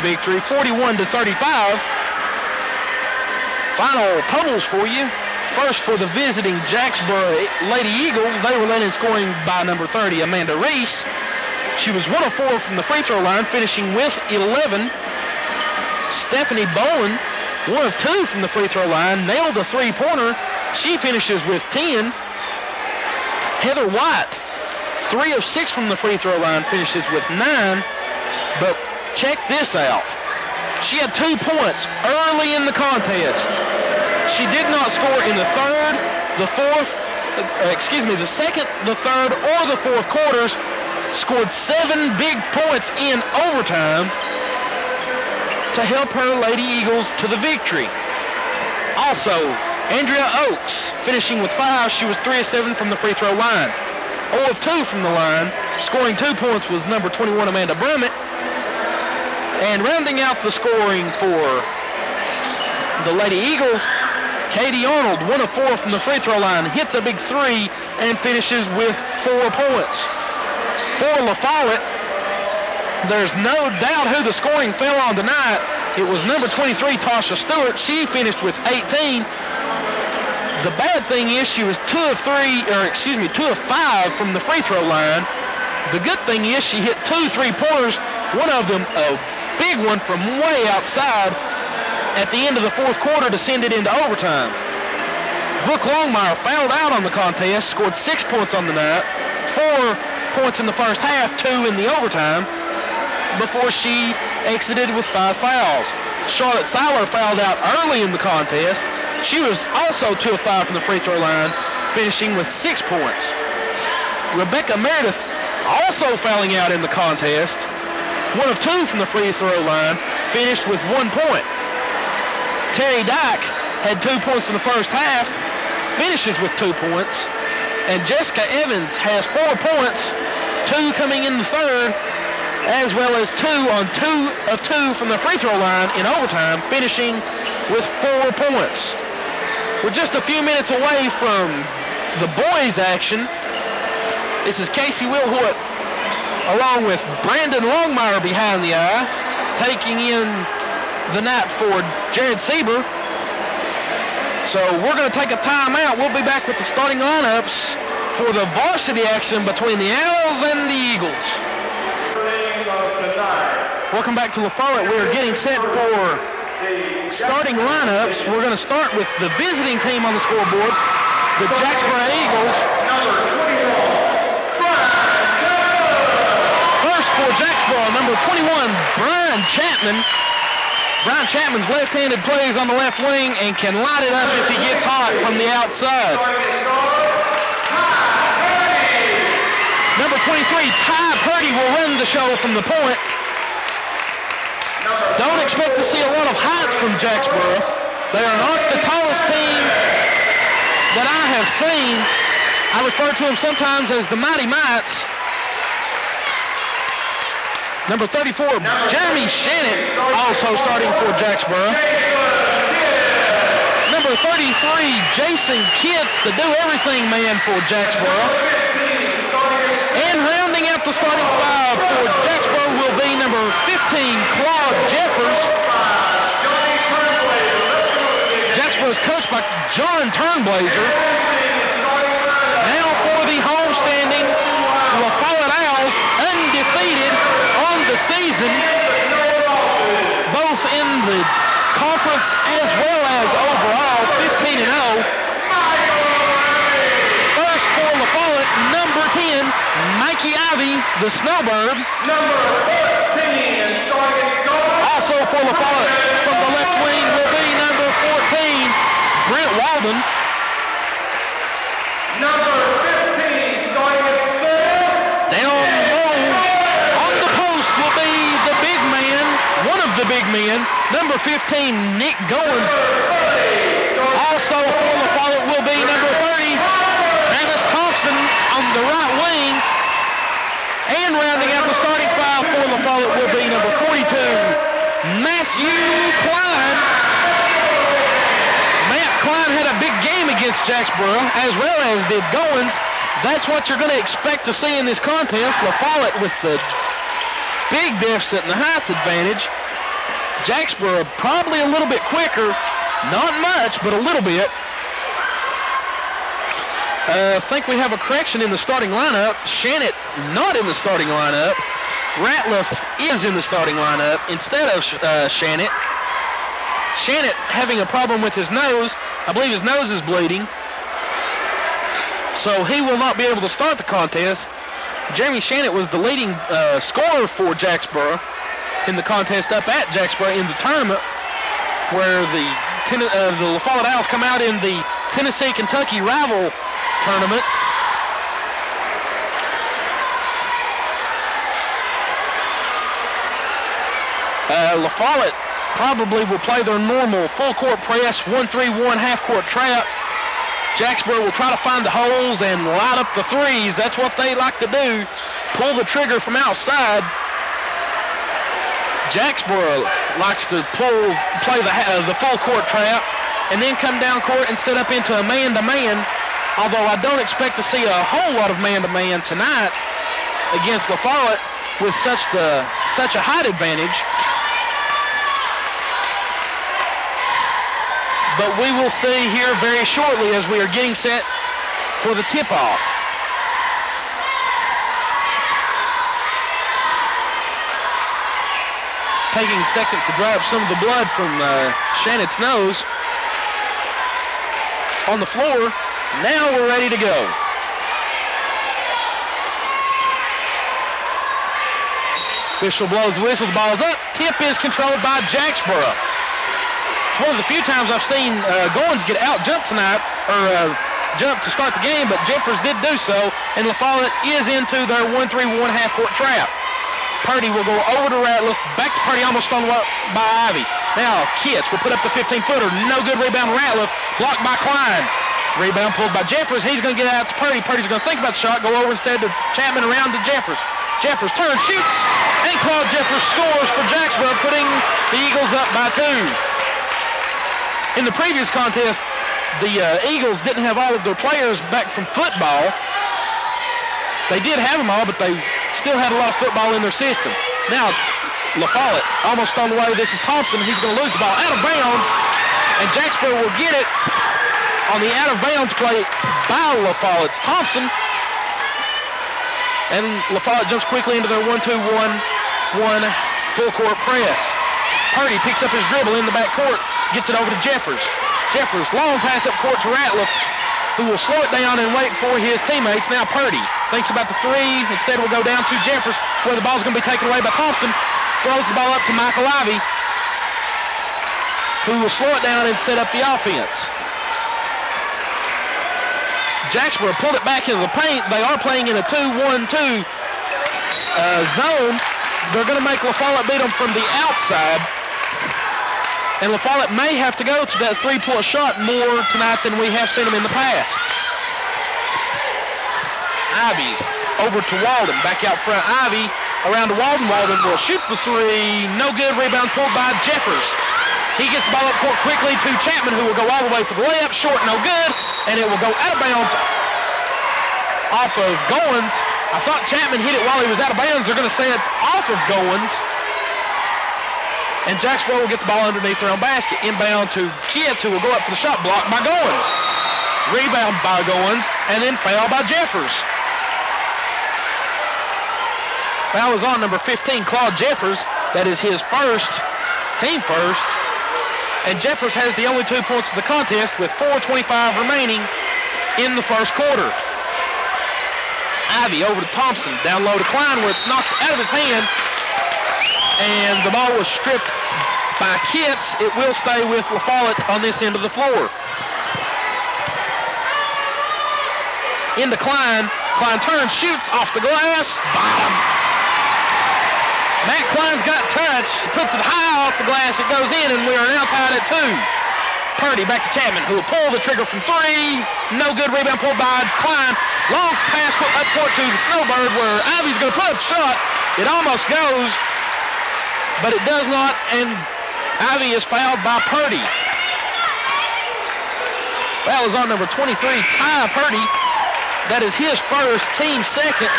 victory, 41-35. Final totals for you. First, for the visiting Jacksboro Lady Eagles, they were led in scoring by number 30, Amanda Reese. She was 1 of 4 from the free throw line, finishing with 11. Stephanie Bowen, 1 of 2 from the free throw line, nailed a three-pointer. She finishes with 10. Heather White, 3 of 6 from the free throw line, finishes with 9. But check this out. She had 2 points early in the contest. She did not score in the second, the third, or the fourth quarters. Scored 7 big points in overtime to help her Lady Eagles to the victory. Also, Andrea Oakes finishing with 5. She was 3 of 7 from the free throw line. 0 of 2 from the line. Scoring 2 points was number 21, Amanda Brummett. And rounding out the scoring for the Lady Eagles, Katie Arnold, 1 of 4 from the free throw line, hits a big 3 and finishes with 4 points. For La Follette, there's no doubt who the scoring fell on tonight. It was number 23, Tasha Stewart. She finished with 18. The bad thing is she was 2 of 5 from the free throw line. The good thing is she hit 2 3-pointers, one of them a big one from way outside at the end of the fourth quarter to send it into overtime. Brooke Longmire fouled out on the contest, scored 6 points on the night, 4 points in the first half, 2 in the overtime, before she exited with 5 fouls. Charlotte Seiler fouled out early in the contest. She was also 2 of 5 from the free throw line, finishing with 6 points. Rebecca Meredith also fouling out in the contest, 1 of 2 from the free throw line, finished with 1 point. Terry Dyke had 2 points in the first half, finishes with 2 points. And Jessica Evans has 4 points, 2 coming in the third, as well as 2 on 2 of 2 from the free throw line in overtime, finishing with 4 points. We're just a few minutes away from the boys' action. This is Casey Wilhoit along with Brandon Longmire behind the eye, taking in the night for Jared Sieber. So we're going to take a timeout. We'll be back with the starting lineups for the varsity action between the Owls and the Eagles. Welcome back to La Follette. We're getting set for starting lineups. We're going to start with the visiting team on the scoreboard, the Jacksboro Eagles. First for Jacksboro, number 21, Brian Chapman. Brian Chapman's left-handed plays on the left wing and can light it up if he gets hot from the outside. Number 23, Ty Purdy will run the show from the point. Don't expect to see a lot of height from Jacksboro. They are not the tallest team that I have seen. I refer to them sometimes as the Mighty Mites. Number 34, Jeremy Shannon, also starting for Jacksboro. Number 33, Jason Kitts, the do-everything man for Jacksboro. And rounding out the starting 5 for Jacksboro will be number 15, Claude Jeffers. Jacksboro is coached by John Turnblazer. Now for the homestanding La Follette Owls, undefeated on the season, both in the conference as well as overall, 15-0. First for La Follette, number 10, Mikey Ivey, the Snowbird. Also for La Follette, from the left wing will be number 14, Brent Walden. Number 15, Sergeant Stell. Down low on the post will be the big man, one of the big men, number 15, Nick Goins. Also for La Follette will be number 30, Travis Thompson on the right wing. And rounding out the starting 5 for La Follette will be number 42, Matthew Klein. Matt Klein had a big game against Jacksboro, as well as did Goins. That's what you're going to expect to see in this contest. La Follette with the big deficit and the height advantage. Jacksboro probably a little bit quicker. Not much, but a little bit. I think we have a correction in the starting lineup. Shannett not in the starting lineup. Ratliff is in the starting lineup instead of Shannett. Shannett having a problem with his nose. I believe his nose is bleeding. So he will not be able to start the contest. Jeremy Shannett was the leading scorer for Jacksboro in the contest up at Jacksboro in the tournament, where the La Follette Owls come out in the Tennessee-Kentucky rival tournament. La Follette probably will play their normal full-court press, 1-3-1 half-court trap. Jacksboro will try to find the holes and light up the threes. That's what they like to do. Pull the trigger from outside. Jacksboro likes to play the full-court trap and then come down court and set up into a man-to-man, although I don't expect to see a whole lot of man-to-man tonight against La Follette with such a height advantage. But we will see here very shortly as we are getting set for the tip-off. Taking a second to dry up some of the blood from Shannett's nose. On the floor, now we're ready to go. Official blows the whistle, the ball is up. Tip is controlled by Jacksboro. It's one of the few times I've seen Goins get out-jumped tonight, or jump to start the game, but Jeffers did do so, and La Follette is into their 1-3-1 half-court trap. Purdy will go over to Ratliff, back to Purdy, almost stolen by Ivy. Now Kitts will put up the 15-footer, no good rebound. Ratliff, blocked by Klein. Rebound pulled by Jeffers. He's going to get out to Purdy. Purdy's going to think about the shot, go over instead to Chapman, around to Jeffers. Jeffers turns, shoots, and Claude Jeffers scores for Jacksboro, putting the Eagles up by 2. In the previous contest, the Eagles didn't have all of their players back from football. They did have them all, but they still had a lot of football in their system. Now, La Follette almost on the way. This is Thompson. He's going to lose the ball out of bounds, and Jacksboro will get it on the out-of-bounds play by La Follette's Thompson. And La Follette jumps quickly into their 1-2-1-1 full-court press. Purdy picks up his dribble in the backcourt, gets it over to Jeffers. Jeffers, long pass up court to Ratliff, who will slow it down and wait for his teammates. Now Purdy thinks about the three. Instead, will go down to Jeffers, where the ball's going to be taken away by Thompson. Throws the ball up to Michael Ivy, who will slow it down and set up the offense. Jacksboro pulled it back into the paint. They are playing in a 2-1-2 zone. They're going to make La Follette beat them from the outside. And La Follette may have to go to that three-point shot more tonight than we have seen them in the past. Ivy over to Walden. Back out front, Ivy around to Walden. Walden will shoot the three. No good. Rebound pulled by Jeffers. He gets the ball up court quickly to Chapman, who will go all the way for the layup. Short, no good. And it will go out of bounds off of Goins. I thought Chapman hit it while he was out of bounds. They're going to say it's off of Goins. And Jacksboro will get the ball underneath their own basket. Inbound to Kitts, who will go up for the shot, blocked by Goins. Rebound by Goins, and then foul by Jeffers. Foul is on number 15, Claude Jeffers. That is his first, team first. And Jeffers has the only 2 points of the contest with 4:25 remaining in the first quarter. Ivy over to Thompson, down low to Klein, where it's knocked out of his hand. And the ball was stripped by Kitts. It will stay with La Follette on this end of the floor. Into Klein. Klein turns, shoots off the glass. Bottom. Matt Klein's got touch. Puts it high off the glass. It goes in, and we are now tied at 2. Purdy back to Chapman, who will pull the trigger from 3. No good. Rebound pulled by Klein. Long pass up court to the Snowbird, where Ivy's going to put up a shot. It almost goes, but it does not, and Ivy is fouled by Purdy. Foul is on number 23, Ty Purdy. That is his first, team second.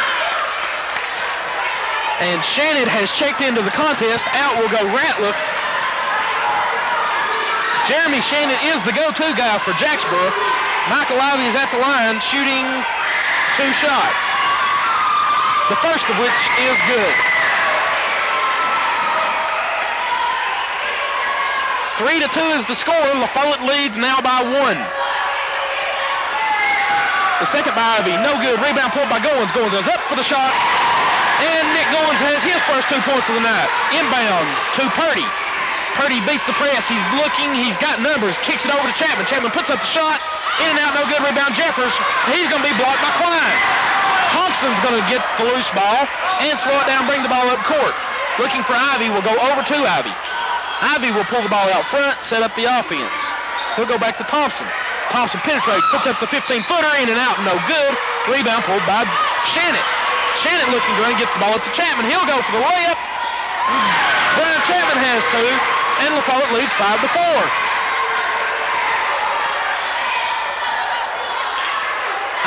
And Shannett has checked into the contest. Out will go Ratliff. Jeremy Shannon is the go-to guy for Jacksboro. Michael Ivey is at the line shooting 2 shots. The first of which is good. 3-2 is the score. LaFollette leads now by 1. The second by Ivey, no good. Rebound pulled by Goins. Goins goes up for the shot. And Nick Goins has his first 2 points of the night. Inbound to Purdy. Purdy beats the press. He's looking. He's got numbers. Kicks it over to Chapman. Chapman puts up the shot. In and out, no good. Rebound Jeffers. He's going to be blocked by Klein. Thompson's going to get the loose ball and slow it down, bring the ball up court. Looking for Ivey. Will go over to Ivey. Ivey will pull the ball out front, set up the offense. He'll go back to Thompson. Thompson penetrates, puts up the 15-footer, in and out, no good. Rebound pulled by Shannon. Shannon looking to run, gets the ball up to Chapman. He'll go for the layup. Brian Chapman has 2, and LaFollette leads 5-4.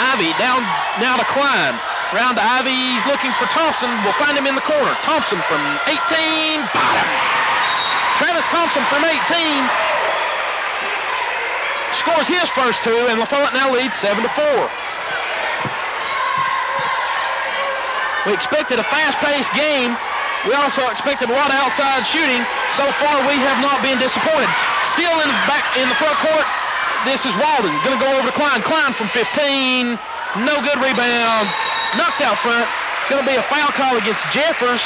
Ivey down now to Klein. Round to Ivey, he's looking for Thompson. We'll find him in the corner. Thompson from 18, bottom. Travis Thompson from 18 scores his first 2, and LaFollette now leads 7-4. We expected a fast-paced game. We also expected a lot of outside shooting. So far, we have not been disappointed. Still in the front court, this is Walden. Going to go over to Klein. Klein from 15, no good rebound. Knocked out front. Going to be a foul call against Jeffers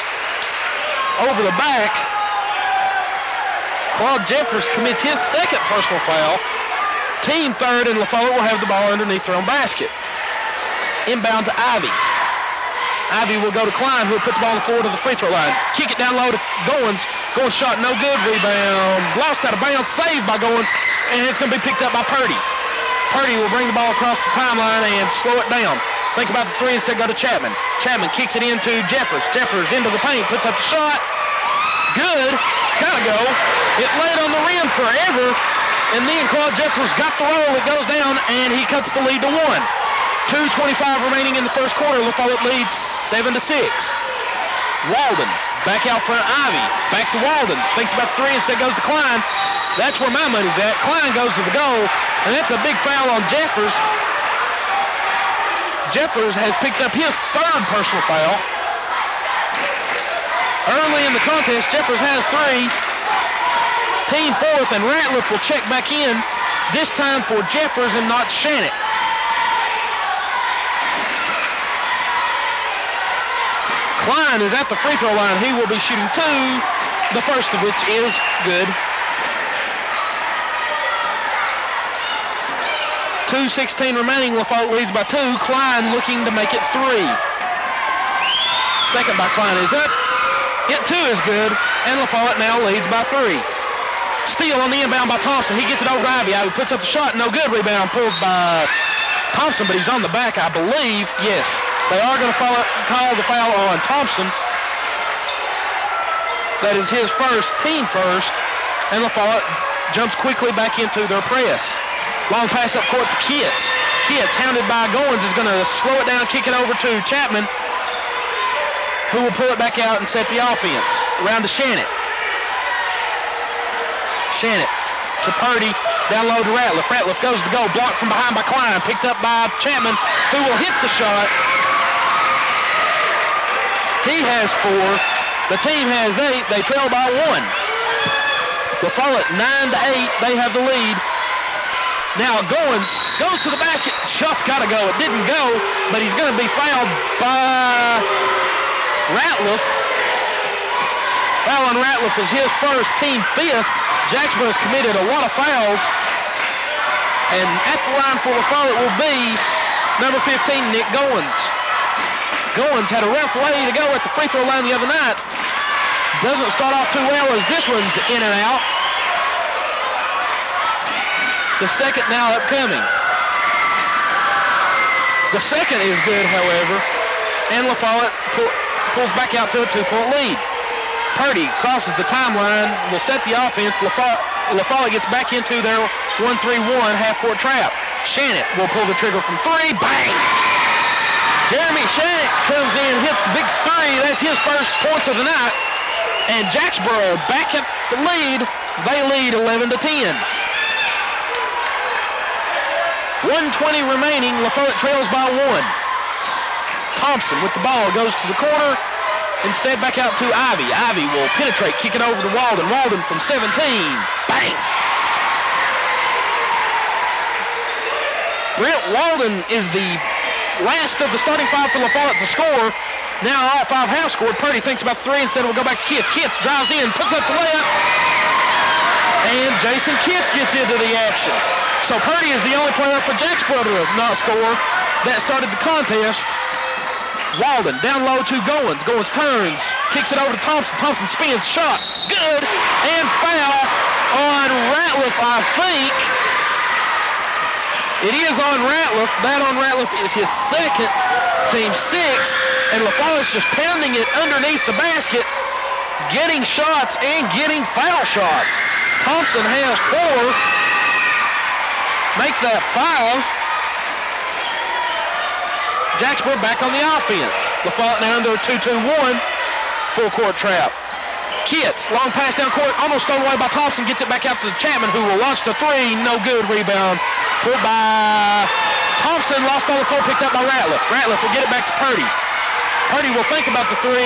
over the back. Claude Jeffers commits his second personal foul. Team third, and LaFollette will have the ball underneath their own basket. Inbound to Ivey. Ivey will go to Klein, who will put the ball on the floor to the free throw line. Kick it down low to Goins. Goins shot, no good. Rebound. Lost out of bounds. Saved by Goins, and it's going to be picked up by Purdy. Purdy will bring the ball across the timeline and slow it down. Think about the 3 instead, go to Chapman. Chapman kicks it into Jeffers. Jeffers into the paint, puts up the shot. Good. It's got to go. It laid on the rim forever, and then Claude Jeffers got the roll. It goes down, and he cuts the lead to 1. 2:25 remaining in the first quarter. LaFollette leads 7-6. Walden back out front. Ivey back to Walden. Thinks about 3 instead, goes to Klein. That's where my money's at. Klein goes to the goal, and that's a big foul on Jeffers. Jeffers has picked up his 3rd personal foul. Early in the contest, Jeffers has 3. Team 4th, and Ratliff will check back in, this time for Jeffers and not Shannon. Klein is at the free throw line. He will be shooting 2, the first of which is good. 2:16 remaining. LaFollette leads by 2. Klein looking to make it 3. Second by Klein is up. Hit 2 is good, and LaFollette now leads by 3. Steal on the inbound by Thompson. He gets it over to Ivey. Ivey puts up the shot. No good. Rebound pulled by Thompson, but he's on the back, I believe. Yes, they are going to call the foul on Thompson. That is his first, team first, and LaFollette jumps quickly back into their press. Long pass up court to Kitts. Kitts, hounded by Goins, is going to slow it down, kick it over to Chapman, who will pull it back out and set the offense. Around to Shannon. Shannon to Purdy, down low to Ratliff. Ratliff goes to go, blocked from behind by Klein, picked up by Chapman, who will hit the shot. He has 4. The team has 8. They trail by 1. LaFollette 9-8. They have the lead. Now Goins goes to the basket. Shot's got to go. It didn't go, but he's going to be fouled by Ratliff. Foul on Ratliff is his first, team 5th. Jacksboro has committed a lot of fouls. And at the line for LaFollette will be number 15, Nick Goins. Goins had a rough way to go at the free throw line the other night. Doesn't start off too well as this one's in and out. The second now upcoming. The second is good, however, and LaFollette pulls back out to a 2-point lead. Purdy crosses the timeline, will set the offense. LaFollette gets back into their 1-3-1 half-court trap. Shannon will pull the trigger from 3. Bang! Jeremy Shannon comes in, hits the big 3. That's his first points of the night. And Jacksboro back at the lead. They lead 11-10. 1:20 remaining. LaFollette trails by 1. Thompson with the ball goes to the corner. Instead, back out to Ivy. Ivy will penetrate, kick it over to Walden. Walden from 17. Bang! Brent Walden is the last of the starting five for LaFollette to score. Now all five have scored. Purdy thinks about three. Instead, we'll go back to Kitts. Kitts drives in, puts up the layup. And Jason Kitts gets into the action. So Purdy is the only player for Jacksboro to not score that started the contest. Walden down low to Goins. Goins turns, kicks it over to Thompson. Thompson spins, shot, good, and foul on Ratliff, I think. It is on Ratliff. That on Ratliff is his second, team 6, and LaFollette's just pounding it underneath the basket, getting shots and getting foul shots. Thompson has 4, makes that 5. Jacksboro back on the offense. LaFollette now under a 2-2-1 full court trap. Kitts, long pass down court, almost thrown away by Thompson, gets it back out to Chapman, who will launch the 3, no good, rebound pulled by Thompson, lost on the 4, picked up by Ratliff. Ratliff will get it back to Purdy. Purdy will think about the 3,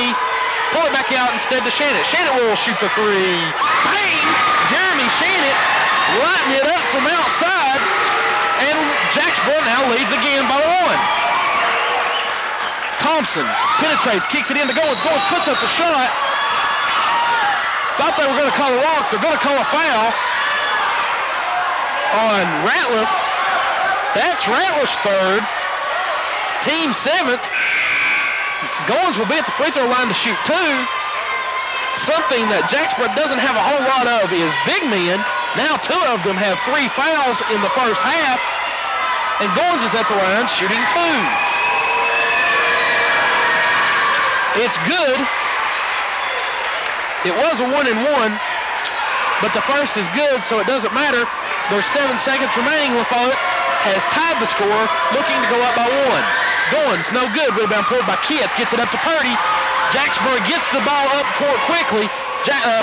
pull it back out instead to Shannon. Shannon will shoot the 3. Bang! Jeremy Shannon lighting it up from outside, and Jacksboro now leads again by 1. Thompson penetrates, kicks it in to Goins. Goins puts up the shot. Thought they were going to call a walk. They're going to call a foul on Ratliff. That's Ratliff's 3rd. Team 7th. Goins will be at the free throw line to shoot 2. Something that Jacksboro doesn't have a whole lot of is big men. Now 2 of them have 3 fouls in the first half. And Goins is at the line shooting 2. It's good. It was a 1-and-1, but the first is good, so it doesn't matter. There's 7 seconds remaining. LaFollette has tied the score, looking to go up by 1. Goins, no good. Rebound pulled by Kitts. Gets it up to Purdy. Jacksboro gets the ball up court quickly.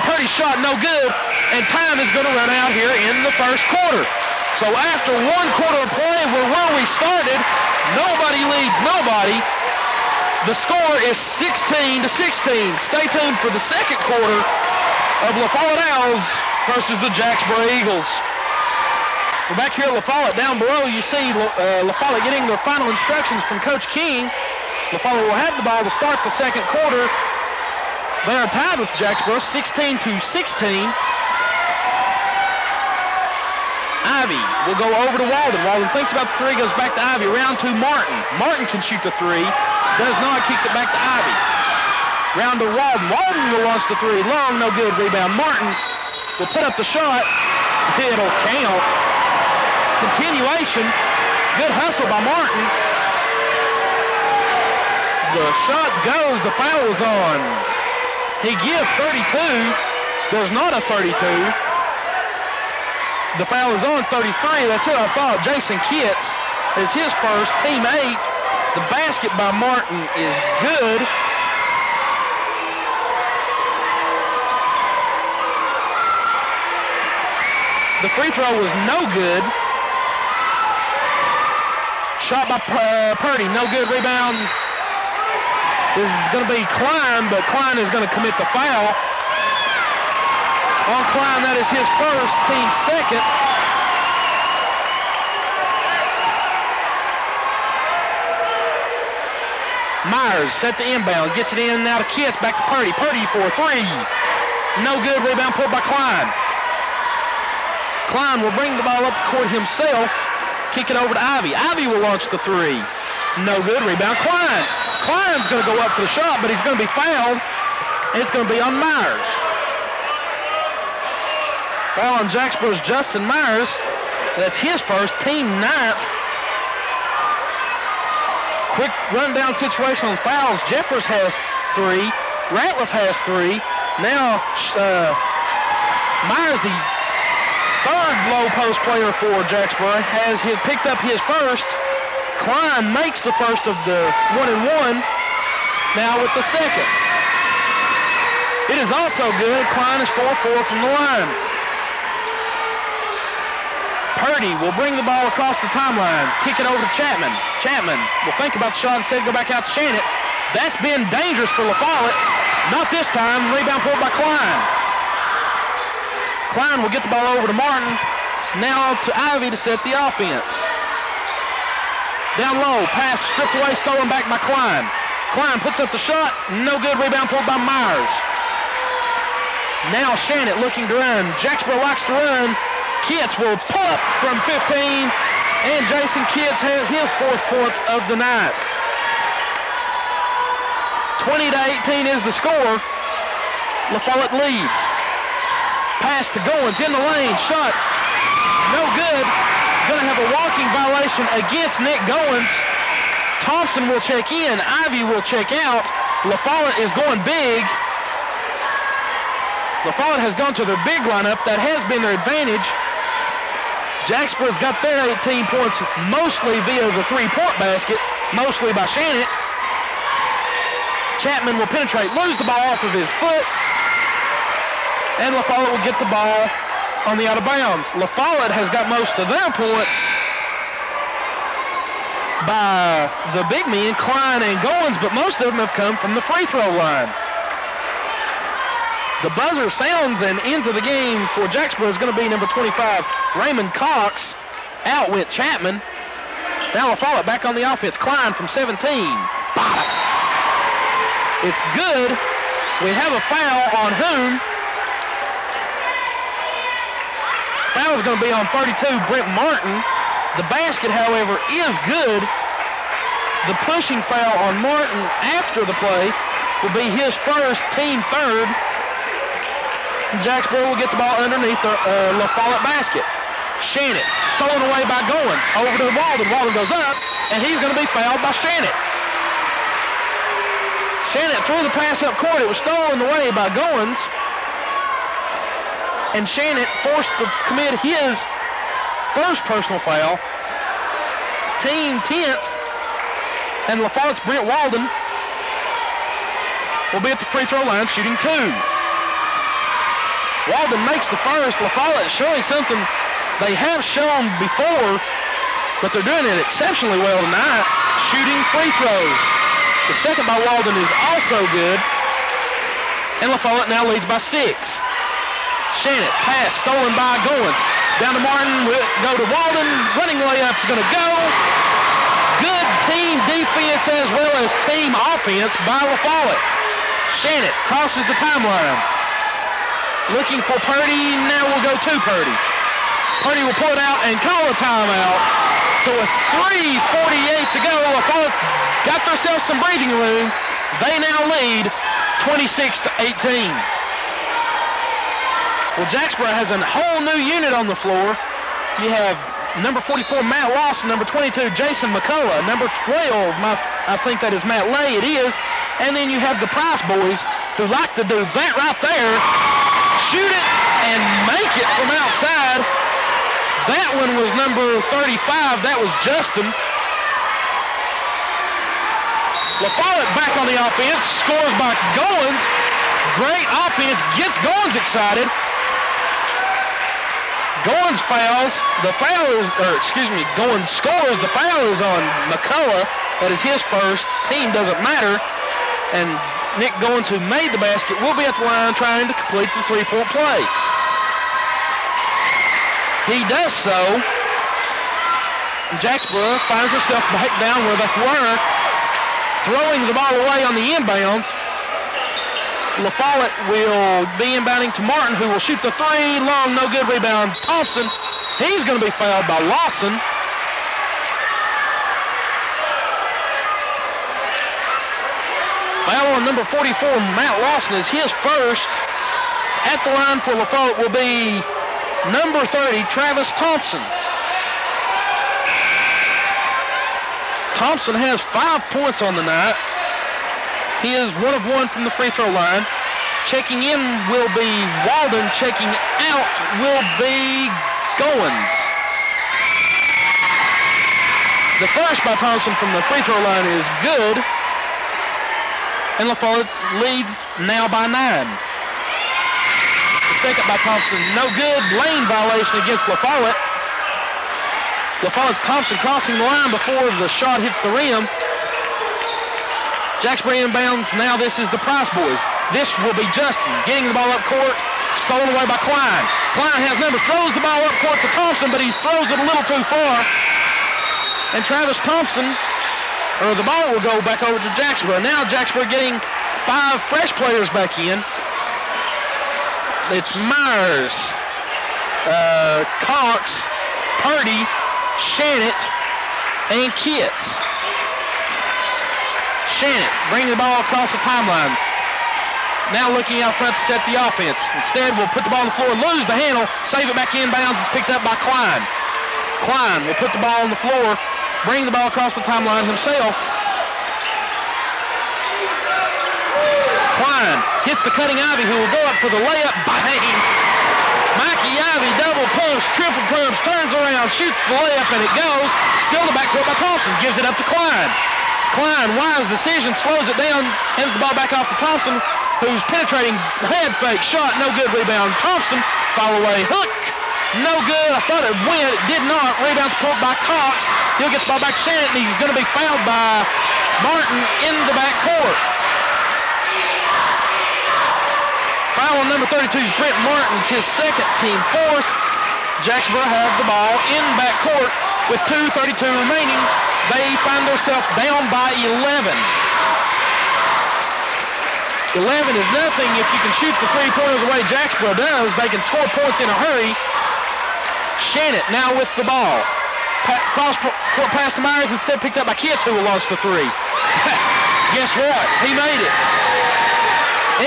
Purdy's shot no good, and time is going to run out here in the first quarter. So after 1 quarter of play, we're where we started. Nobody leads nobody. The score is 16-16. Stay tuned for the second quarter of LaFollette Owls versus the Jacksboro Eagles. We're back here at LaFollette. Down below, you see LaFollette getting their final instructions from Coach King. LaFollette will have the ball to start the second quarter. They are tied with Jacksboro, 16-16. Ivy will go over to Walden. Walden thinks about the 3, goes back to Ivy. Round to Martin. Martin can shoot the 3. Does not, kicks it back to Ivy. Round to Walden. Walden will launch the 3. Long, no good. Rebound. Martin will put up the shot. It'll count. Continuation. Good hustle by Martin. The shot goes. The foul is on. He gives 32. There's not a 32. The foul is on 33. That's what I thought. Jason Kitts is his first, team 8. The basket by Martin is good. The free throw was no good. Shot by Purdy, no good. Rebound is going to be Klein, but Klein is going to commit the foul. On Klein, that is his first, team 2nd. Myers set the inbound, gets it in now to Kitts, back to Purdy. Purdy for 3. No good, rebound pulled by Klein. Klein will bring the ball up the court himself, kick it over to Ivy. Ivy will launch the 3. No good, rebound Klein. Klein's going to go up for the shot, but he's going to be fouled, and it's going to be on Myers. Foul on Jacksboro's Justin Myers. That's his first, team 9th. Quick rundown situation on fouls. Jeffers has 3. Ratliff has 3. Now Myers, the 3rd low post player for Jacksboro, has picked up his first. Klein makes the first of the 1-and-1. Now with the second. It is also good. Klein is 4-4 from the line. Purdy will bring the ball across the timeline, kick it over to Chapman. Chapman will think about the shot instead go back out to Shannon. That's been dangerous for La Follette. Not this time. Rebound pulled by Klein. Klein will get the ball over to Martin. Now to Ivy to set the offense. Down low, pass stripped away, stolen back by Klein. Klein puts up the shot. No good. Rebound pulled by Myers. Now Shannon looking to run. Jacksboro likes to run. Kitts will pull up from 15, and Jason Kitts has his 4th points of the night. 20-18 is the score. La Follette leads. Pass to Goins in the lane, shot, no good. Going to have a walking violation against Nick Goins. Thompson will check in, Ivy will check out. La Follette is going big. La Follette has gone to their big lineup. That has been their advantage. Jacksboro's got their 18 points mostly via the 3-point basket, mostly by Shannon. Chapman will penetrate, lose the ball off of his foot, and La Follette will get the ball on the out of bounds. La Follette has got most of their points by the big men, Klein and Goins, but most of them have come from the free throw line. The buzzer sounds, and into the game for Jacksboro is going to be number 25, Raymond Cox. Out went Chapman. Now La Follette back on the offense. Klein from 17. Bottom. It's good. We have a foul on whom? Foul is going to be on 32, Brent Martin. The basket, however, is good. The pushing foul on Martin after the play will be his first, team 3rd. Jacksboro will get the ball underneath the La Follette basket. Shannon, stolen away by Goins. Over to Walden. Walden goes up, and he's going to be fouled by Shannon. Shannon threw the pass up court. It was stolen away by Goins. And Shannon forced to commit his first personal foul. Team 10th. And La Follette's Brent Walden will be at the free throw line shooting 2. Walden makes the first. La Follette showing something they have shown before, but they're doing it exceptionally well tonight, shooting free throws. The second by Walden is also good, and La Follette now leads by 6. Shannon, pass stolen by Goins. Down to Martin, go to Walden, running layup's going to go. Good team defense as well as team offense by La Follette. Shannon crosses the timeline. Looking for Purdy, now we'll go to Purdy. Purdy will pull it out and call a timeout. So with 3:48 to go, La Follette's got themselves some breathing room. They now lead 26-18. Well, Jacksboro has a whole new unit on the floor. You have number 44, Matt Lawson, number 22, Jason McCullough, number 12, I think that is Matt Lay, it is. And then you have the Price boys who like to do that right there. Shoot it and make it from outside. That one was number 35. That was Justin. La Follette back on the offense. Scores by Goins. Great offense. Gets Goins excited. Goins fouls. The foul is, Goins scores. The foul is on McCullough. That is his first. Team doesn't matter. And Nick Goins, who made the basket, will be at the line trying to complete the 3-point play. He does so. Jacksboro finds herself back down where they were, throwing the ball away on the inbounds. La Follette will be inbounding to Martin, who will shoot the 3. Long, no good. Rebound, Thompson. He's going to be fouled by Lawson. Foul on number 44, Matt Lawson, is his first. At the line for La Follette will be number 30, Travis Thompson. Thompson has 5 points on the night. He is 1 of 1 from the free throw line. Checking in will be Walden. Checking out will be Goins. The first by Thompson from the free throw line is good. And La Follette leads now by 9. The second by Thompson, no good. Lane violation against La Follette. LaFollette's Thompson crossing the line before the shot hits the rim. Jacksboro inbounds. Now this is the Price boys. This will be Justin getting the ball up court. Stolen away by Klein. Klein has numbers. Throws the ball up court to Thompson, but he throws it a little too far. And Travis Thompson, or the ball will go back over to Jacksboro. Now Jacksboro getting 5 fresh players back in. It's Myers, Cox, Purdy, Shannett, and Kitts. Shannett bringing the ball across the timeline. Now looking out front to set the offense. Instead, we'll put the ball on the floor, lose the handle, save it back inbounds. It's picked up by Klein. Klein will put the ball on the floor, bring the ball across the timeline himself. Klein hits the cutting Ivy, who will go up for the layup. Bang! Mikey Ivy double pumps, triple pumps, turns around, shoots the layup, and it goes. Still the backcourt by Thompson. Gives it up to Klein. Klein, wise decision, slows it down, hands the ball back off to Thompson, who's penetrating, head fake, shot, no good, rebound. Thompson, foul away, hook, no good. I thought it went, it did not. Rebound's pulled by Cox. He'll get the ball back to Shannett, and he's going to be fouled by Martin in the backcourt. Foul on number 32 is Brent Martins, his second, team fourth. Jacksboro have the ball in backcourt with 2:32 remaining. They find themselves down by 11. 11 is nothing. If you can shoot the three-pointer the way Jacksboro does, they can score points in a hurry. Shannett now with the ball. Cross-court pass to Myers, instead picked up by Kitts, who will launch the three. Guess what? He made it.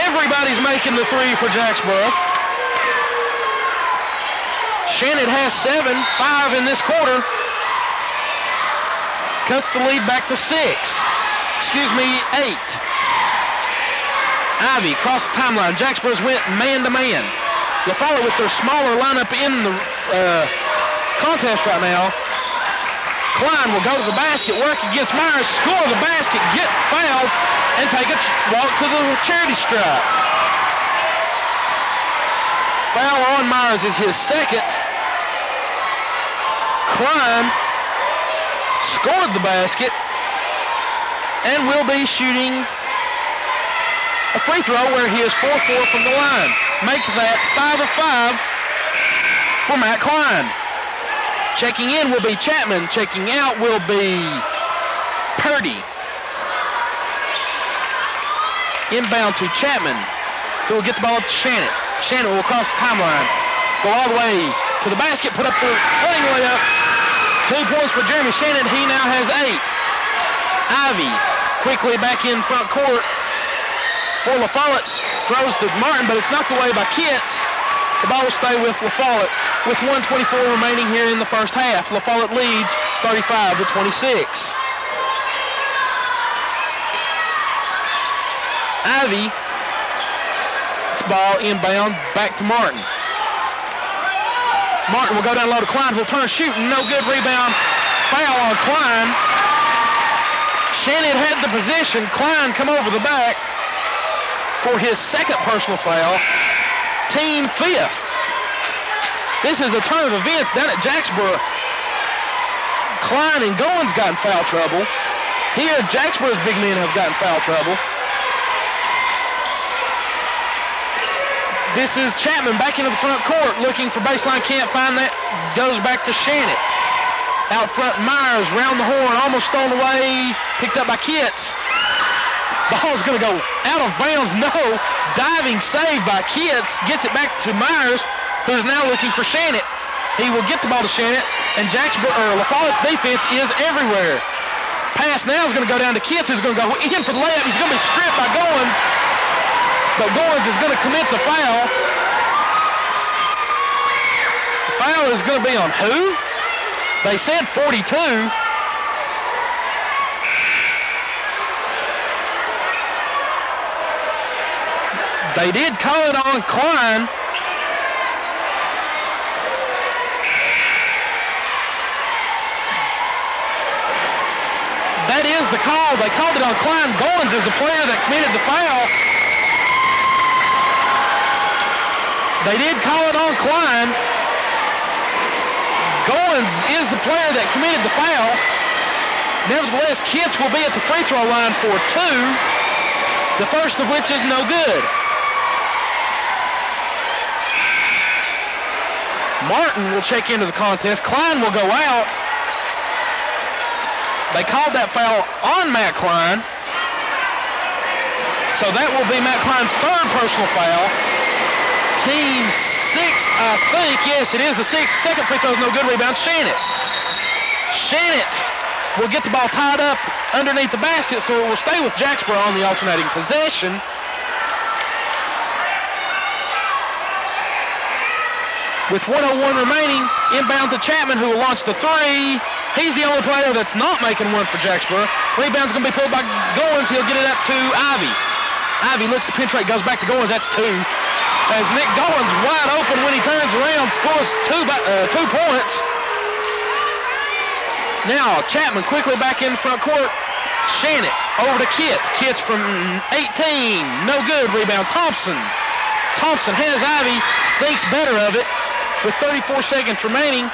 Everybody's making the three for Jacksboro. Shannett has 7, 5 in this quarter. Cuts the lead back to 8. Ivy across the timeline. Jacksboro's went man-to-man. LaFollette with their smaller lineup in the contest right now. Klein will go to the basket, work against Myers, score the basket, get fouled, and take a walk to the charity stripe. Foul on Myers is his second. Klein scored the basket and will be shooting a free throw where he is 4-4 from the line. Makes that 5 of 5 for Matt Klein. Checking in will be Chapman. Checking out will be Purdy. Inbound to Chapman. Who will get the ball up to Shannett. Shannett will cross the timeline. Go all the way to the basket. Put up the running layup. 2 points for Jeremy Shannett. He now has 8. Ivy quickly back in front court for LaFollette. Throws to Martin, but it's knocked away by Kitts. The ball will stay with LaFollette with 1:24 remaining here in the first half. LaFollette leads 35-26. Ivy, ball inbound, back to Martin. Martin will go down low to Klein, who'll turn shooting, no good, rebound, foul on Klein. Shannett had the position. Klein come over the back for his second personal foul, team 5th. This is a turn of events down at Jacksboro. Klein and Goins got in foul trouble. Here, Jacksboro's big men have gotten foul trouble. This is Chapman back into the front court, looking for baseline, can't find that, goes back to Shannett. Out front, Myers, round the horn, almost stolen away, picked up by Kitts. Ball's gonna go out of bounds, no. Diving save by Kitts, gets it back to Myers, who's now looking for Shannett. He will get the ball to Shannett, and LaFollette's defense is everywhere. Pass now is gonna go down to Kitts, who's gonna go in for the layup. He's gonna be stripped by Goins, but Goins is gonna commit the foul. The foul is gonna be on who? They said 42. They did call it on Klein. That is the call. They called it on Klein. Goins is the player that committed the foul. They did call it on Klein. Goins is the player that committed the foul. Nevertheless, Kitts will be at the free throw line for 2, the first of which is no good. Martin will check into the contest. Klein will go out. They called that foul on Matt Klein. So that will be Matt Klein's 3rd personal foul. Team 6th, I think. Yes, it is the 6th. Second free throw is no good. Rebound, Shannett. Shannett will get the ball tied up underneath the basket, so it will stay with Jacksboro on the alternating possession. With 1:01 remaining, inbound to Chapman, who will launch the 3. He's the only player that's not making one for Jacksboro. Rebound's going to be pulled by Goins. He'll get it up to Ivy. Ivy looks to penetrate, goes back to Goins. That's 2. As Nick Goins wide open when he turns around, scores 2 points. Now Chapman quickly back in front court. Shannett over to Kitts. Kitts from 18. No good. Rebound Thompson. Thompson has Ivy. Thinks better of it. With 34 seconds remaining,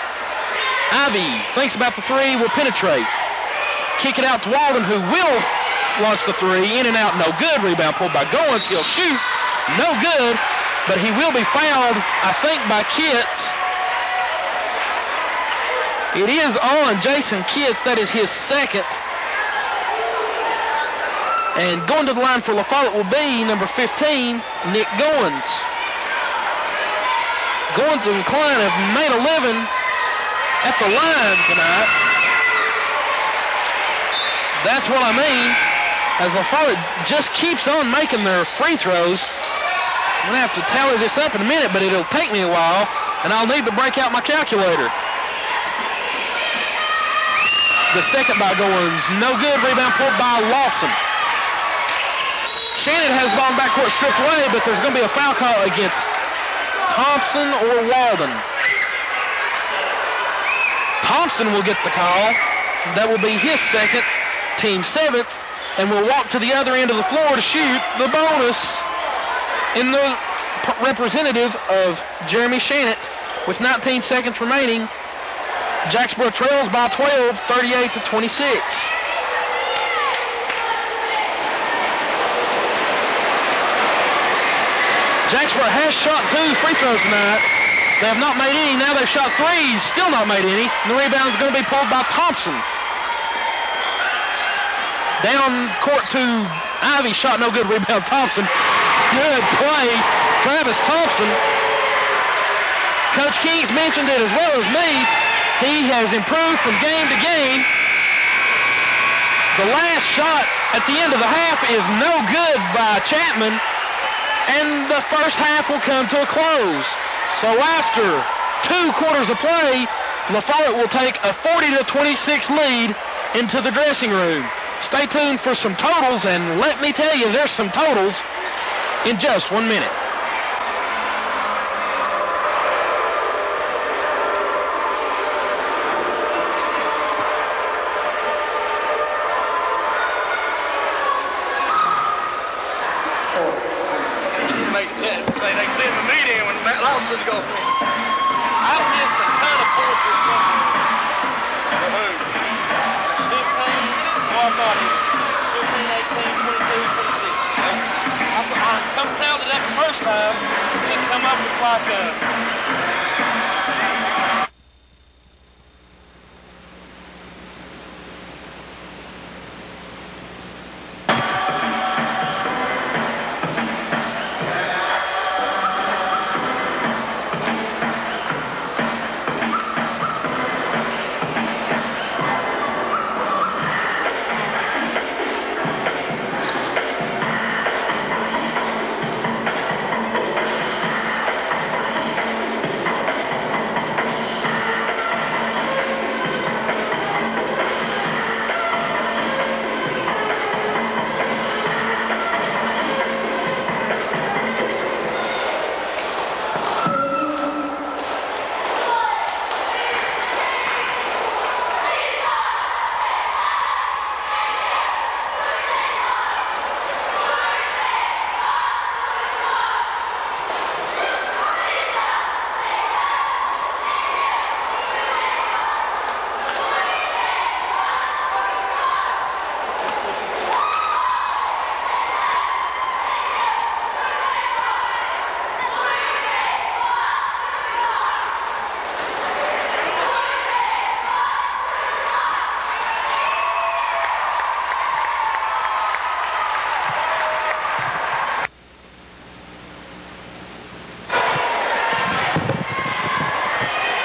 Ivy thinks about the 3, will penetrate. Kick it out to Walden, who will launch the 3. In and out, no good. Rebound pulled by Goins. He'll shoot. No good, but he will be fouled, I think, by Kitts. It is on Jason Kitts. That is his 2nd. And going to the line for La Follette will be number 15, Nick Goins. Goins and Klein have made a living at the line tonight. That's what I mean. As La Follette just keeps on making their free throws. I'm going to have to tally this up in a minute, but it'll take me a while, and I'll need to break out my calculator. The 2nd by Goins. No good. Rebound pulled by Lawson. Shannett has the ball in backcourt stripped away, but there's going to be a foul call against Thompson or Walden. Thompson will get the call. That will be his 2nd, team 7th, and will walk to the other end of the floor to shoot the bonus in the representative of Jeremy Shannett. With 19 seconds remaining, Jacksboro trails by 12, 38-26. Jacksboro has shot 2 free throws tonight. They have not made any. Now they've shot 3, still not made any. And the rebound is going to be pulled by Thompson. Down court to Ivy, shot no good. Rebound Thompson. Good play, Travis Thompson. Coach Kings mentioned it as well as me. He has improved from game to game. The last shot at the end of the half is no good by Chapman. And the first half will come to a close. So after 2 quarters of play, La Follette will take a 40-26 lead into the dressing room. Stay tuned for some totals, and let me tell you, there's some totals in just 1 minute. They sent the meeting when Matt Lawson to go. I missed a ton of points or something. For who? 15? Oh, I thought it was 15, 18, 22, 26. I come counted up the first time and come up with like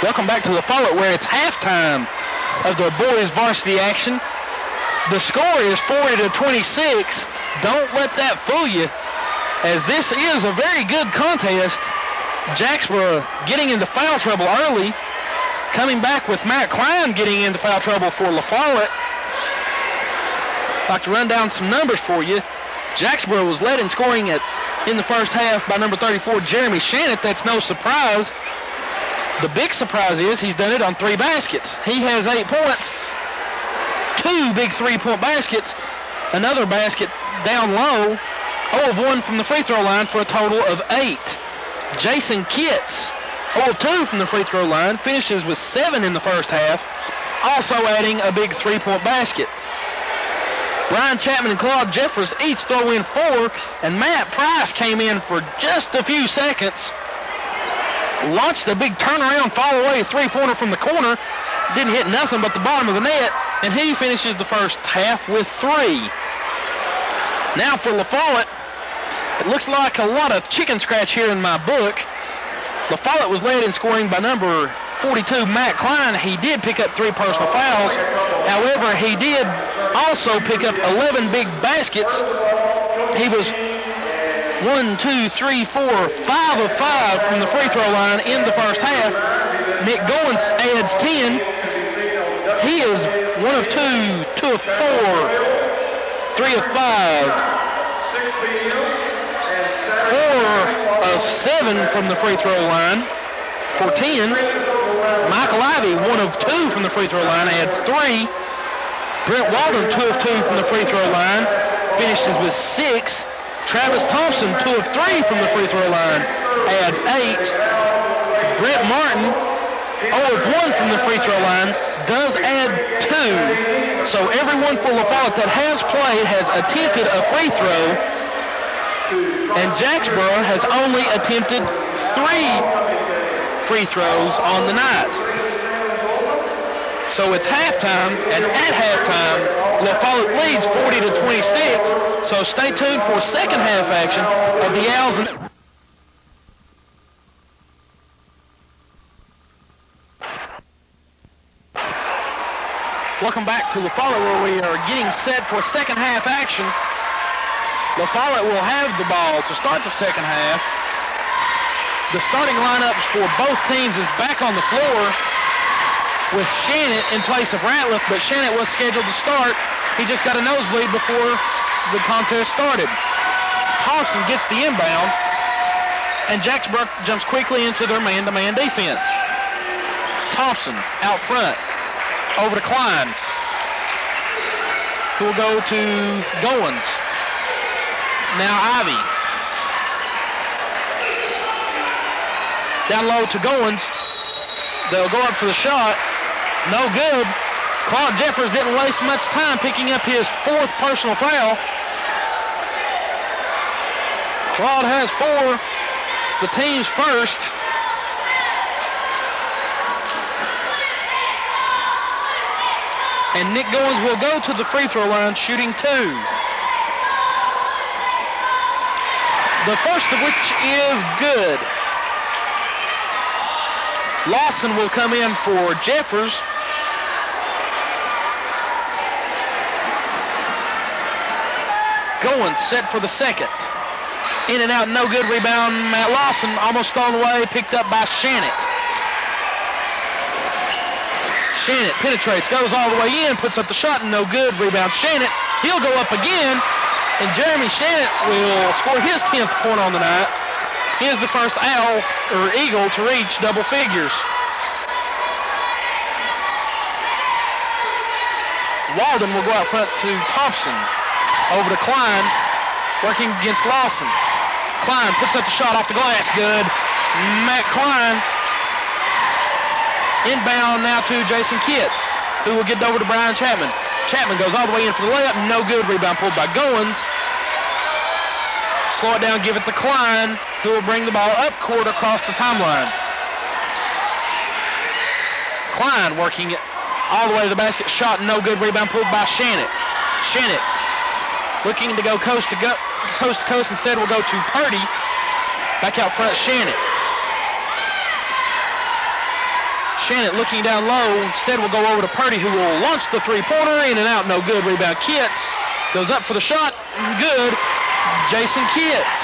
Welcome back to the Follett, where it's halftime of the boys varsity action. The score is 40-26. Don't let that fool you, as this is a very good contest. Jacksboro getting into foul trouble early, coming back with Matt Klein getting into foul trouble for La Follett. I'd like to run down some numbers for you. Jacksboro was led in scoring in the first half by number 34, Jeremy Shannett. That's no surprise. The big surprise is he's done it on 3 baskets. He has 8 points, 2 big 3-point baskets, another basket down low, 0 of 1 from the free throw line for a total of 8. Jason Kitts, 0 of 2 from the free throw line, finishes with 7 in the first half, also adding a big 3-point basket. Brian Chapman and Claude Jeffers each throw in 4, and Matt Price came in for just a few seconds, launched a big turnaround, fall-away 3-pointer from the corner, didn't hit nothing but the bottom of the net, and he finishes the first half with 3. Now for La Follett, it looks like a lot of chicken scratch here in my book. La Follett was led in scoring by number 42, Matt Klein. He did pick up 3 personal fouls. However, he did also pick up 11 big baskets. He was 5 of 5 from the free throw line in the first half. Nick Goins adds 10. He is 1 of 2, 2 of 4, 3 of 5, 4 of 7 from the free throw line for 10. Michael Ivey, 1 of 2 from the free throw line, adds 3. Brent Walden, 2 of 2 from the free throw line, finishes with 6. Travis Thompson, 2 of 3 from the free throw line, adds 8. Brent Martin, 0 of 1 from the free throw line, does add 2. So everyone for La Follett that has played has attempted a free throw, and Jacksboro has only attempted 3 free throws on the night. So it's halftime, and at halftime, La Follett leads 40-26. So stay tuned for second half action of the Owls. Welcome back to La Follett, where we are getting set for second half action. La Follett will have the ball to start the second half. The starting lineups for both teams is back on the floor, with Shannett in place of Ratliff, but Shannett was scheduled to start. He just got a nosebleed before the contest started. Thompson gets the inbound, and Jacksboro jumps quickly into their man-to-man defense. Thompson out front, over to Klein, who will go to Goins. Now Ivy. Down low to Goins. They'll go up for the shot. No good. Claude Jeffers didn't waste much time picking up his 4th personal foul. Claude has 4. It's the team's first. And Nick Goins will go to the free throw line shooting 2. The first of which is good. Lawson will come in for Jeffers. Goins set for the second. In and out, no good. Rebound, Matt Lawson, almost thrown away, picked up by Shannett. Shannett penetrates, goes all the way in, puts up the shot, and no good. Rebound, Shannett. He'll go up again, and Jeremy Shannett will score his 10th point on the night. He is the first Eagle to reach double figures. Walden will go out front to Thompson. Over to Klein, working against Lawson. Klein puts up the shot off the glass, good. Matt Klein. Inbound now to Jason Kitts, who will get over to Brian Chapman. Chapman goes all the way in for the layup, no good. Rebound pulled by Goins. Slow it down, give it to Klein, who will bring the ball up court across the timeline. Klein working it all the way to the basket, shot no good. Rebound pulled by Shannett. Shannett looking to go coast to coast. Instead will go to Purdy. Back out front, Shannett. Shannon looking down low. Instead will go over to Purdy, who will launch the three-pointer. In and out, no good. Rebound, Kitts. Goes up for the shot. Good. Jason Kitts.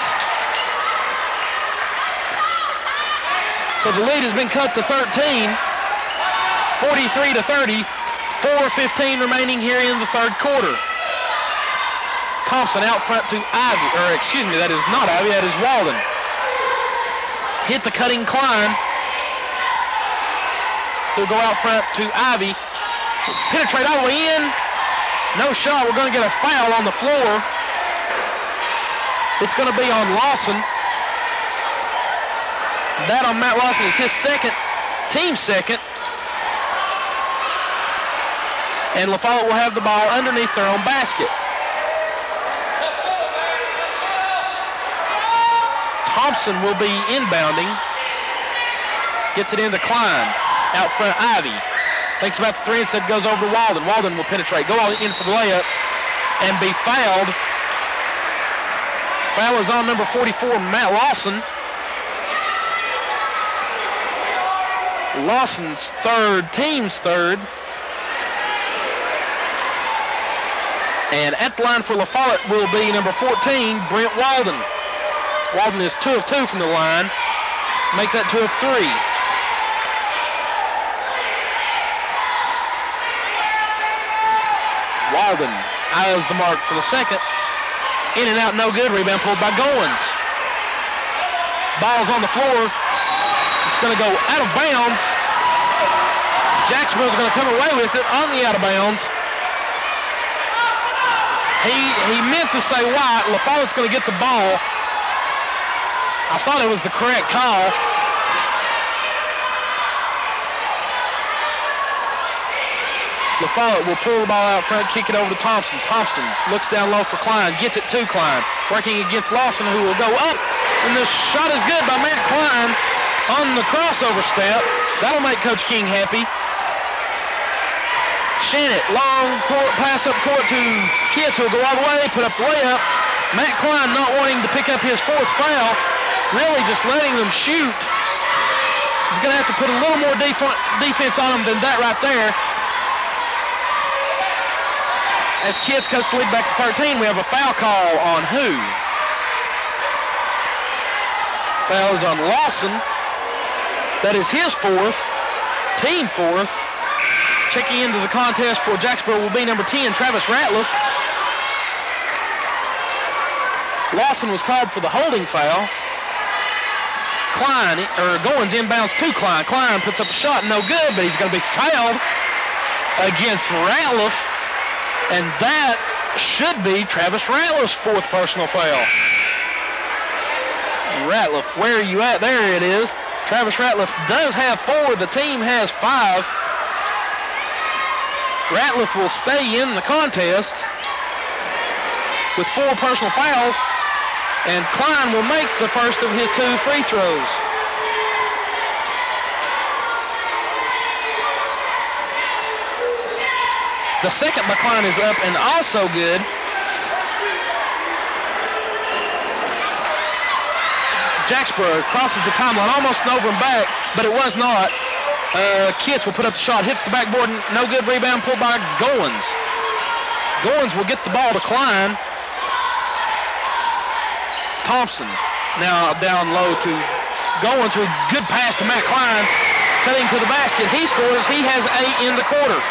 So the lead has been cut to 13. 43-30. 4:15 remaining here in the third quarter. Thompson out front to Ivy. Or excuse me, that is not Ivy. That is Walden. Hit the cutting Klein. He'll go out front to Ivy. Penetrate all the way in. No shot. We're going to get a foul on the floor. It's going to be on Lawson. That on Matt Lawson is his second, team second. And La Follette will have the ball underneath their own basket. Thompson will be inbounding. Gets it into Klein. Out front, Ivy. Thinks about the three, instead goes over to Walden. Walden will penetrate. Go all in for the layup and be fouled. Foul is on number 44, Matt Lawson. Lawson's third, team's third. And at the line for La Follette will be number 14, Brent Walden. Walden is 2 of 2 from the line. Make that 2 of 3. Walden eyes the mark for the second. In and out, no good. Rebound pulled by Goins. Ball's on the floor. It's going to go out of bounds. Jacksboro's going to come away with it on the out of bounds. He meant to say White. La Follette's going to get the ball. I thought it was the correct call. La Follette will pull the ball out front, kick it over to Thompson. Thompson looks down low for Klein, gets it to Klein. Working against Lawson, who will go up. And the shot is good by Matt Klein on the crossover step. That'll make Coach King happy. Shannon, long court, pass up court to Kitts, who will go all the way, put up the layup. Matt Klein not wanting to pick up his fourth foul, really just letting them shoot. He's going to have to put a little more defense on them than that right there. As Kitts cuts the lead back to 13, we have a foul call on who? Foul is on Lawson. That is his fourth, team fourth. Checking into the contest for Jacksboro will be number 10, Travis Ratliff. Lawson was called for the holding foul. Goins inbounds to Klein. Klein puts up a shot, no good, but he's going to be fouled against Ratliff. And that should be Travis Ratliff's fourth personal foul. Ratliff, where are you at? There it is. Travis Ratliff does have 4. The team has 5. Ratliff will stay in the contest with 4 personal fouls, and Klein will make the first of his 2 free throws. The second by Klein is up and also good. Jacksboro crosses the timeline, almost an over and back, but it was not. Kitts will put up the shot, hits the backboard, no good. Rebound pulled by Goins. Goins will get the ball to Klein. Thompson now down low to Goins, who good pass to Matt Klein, cutting to the basket. He scores. He has 8 in the quarter.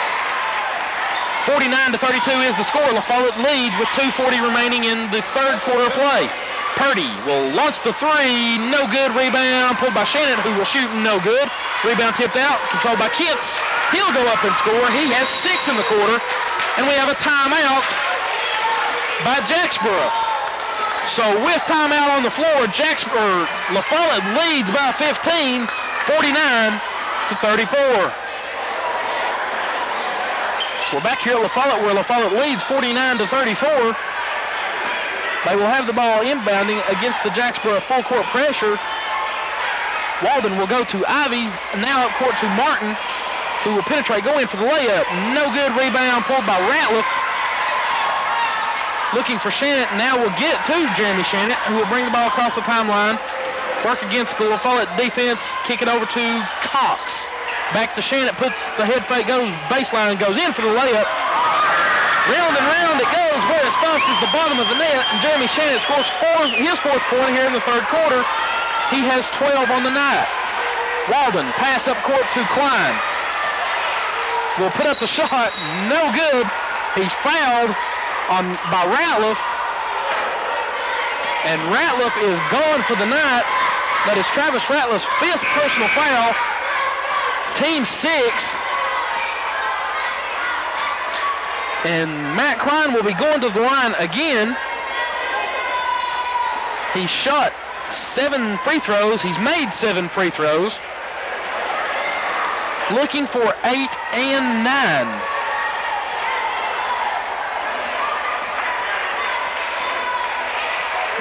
49-32 is the score. La Follette leads with 2:40 remaining in the third quarter play. Purdy will launch the 3. No good. Rebound pulled by Shannon, who will shoot no good. Rebound tipped out, controlled by Kitts. He'll go up and score. He has 6 in the quarter. And we have a timeout by Jacksboro. So with timeout on the floor, La Follette leads by 15, 49-34. We're back here at La Follette, where La Follette leads 49-34. They will have the ball inbounding against the Jacksboro full court pressure. Walden will go to Ivy, and now up court to Martin, who will penetrate, go in for the layup. No good. Rebound pulled by Ratliff. Looking for Shannon. Now we'll get to Jeremy Shannon, who will bring the ball across the timeline. Work against the La Follette defense. Kick it over to Cox. Back to Shannon, puts the head fake, goes baseline, goes in for the layup. Round and round it goes. Where it stops is the bottom of the net, and Jeremy Shannon scores his fourth point here in the third quarter. He has 12 on the night. Walden, pass up court to Klein. Will put up the shot, no good. He's fouled by Ratliff, and Ratliff is gone for the night. That is Travis Ratliff's 5th personal foul. Team 6th. And Matt Klein will be going to the line again. He shot 7 free throws. He's made 7 free throws. Looking for 8 and 9.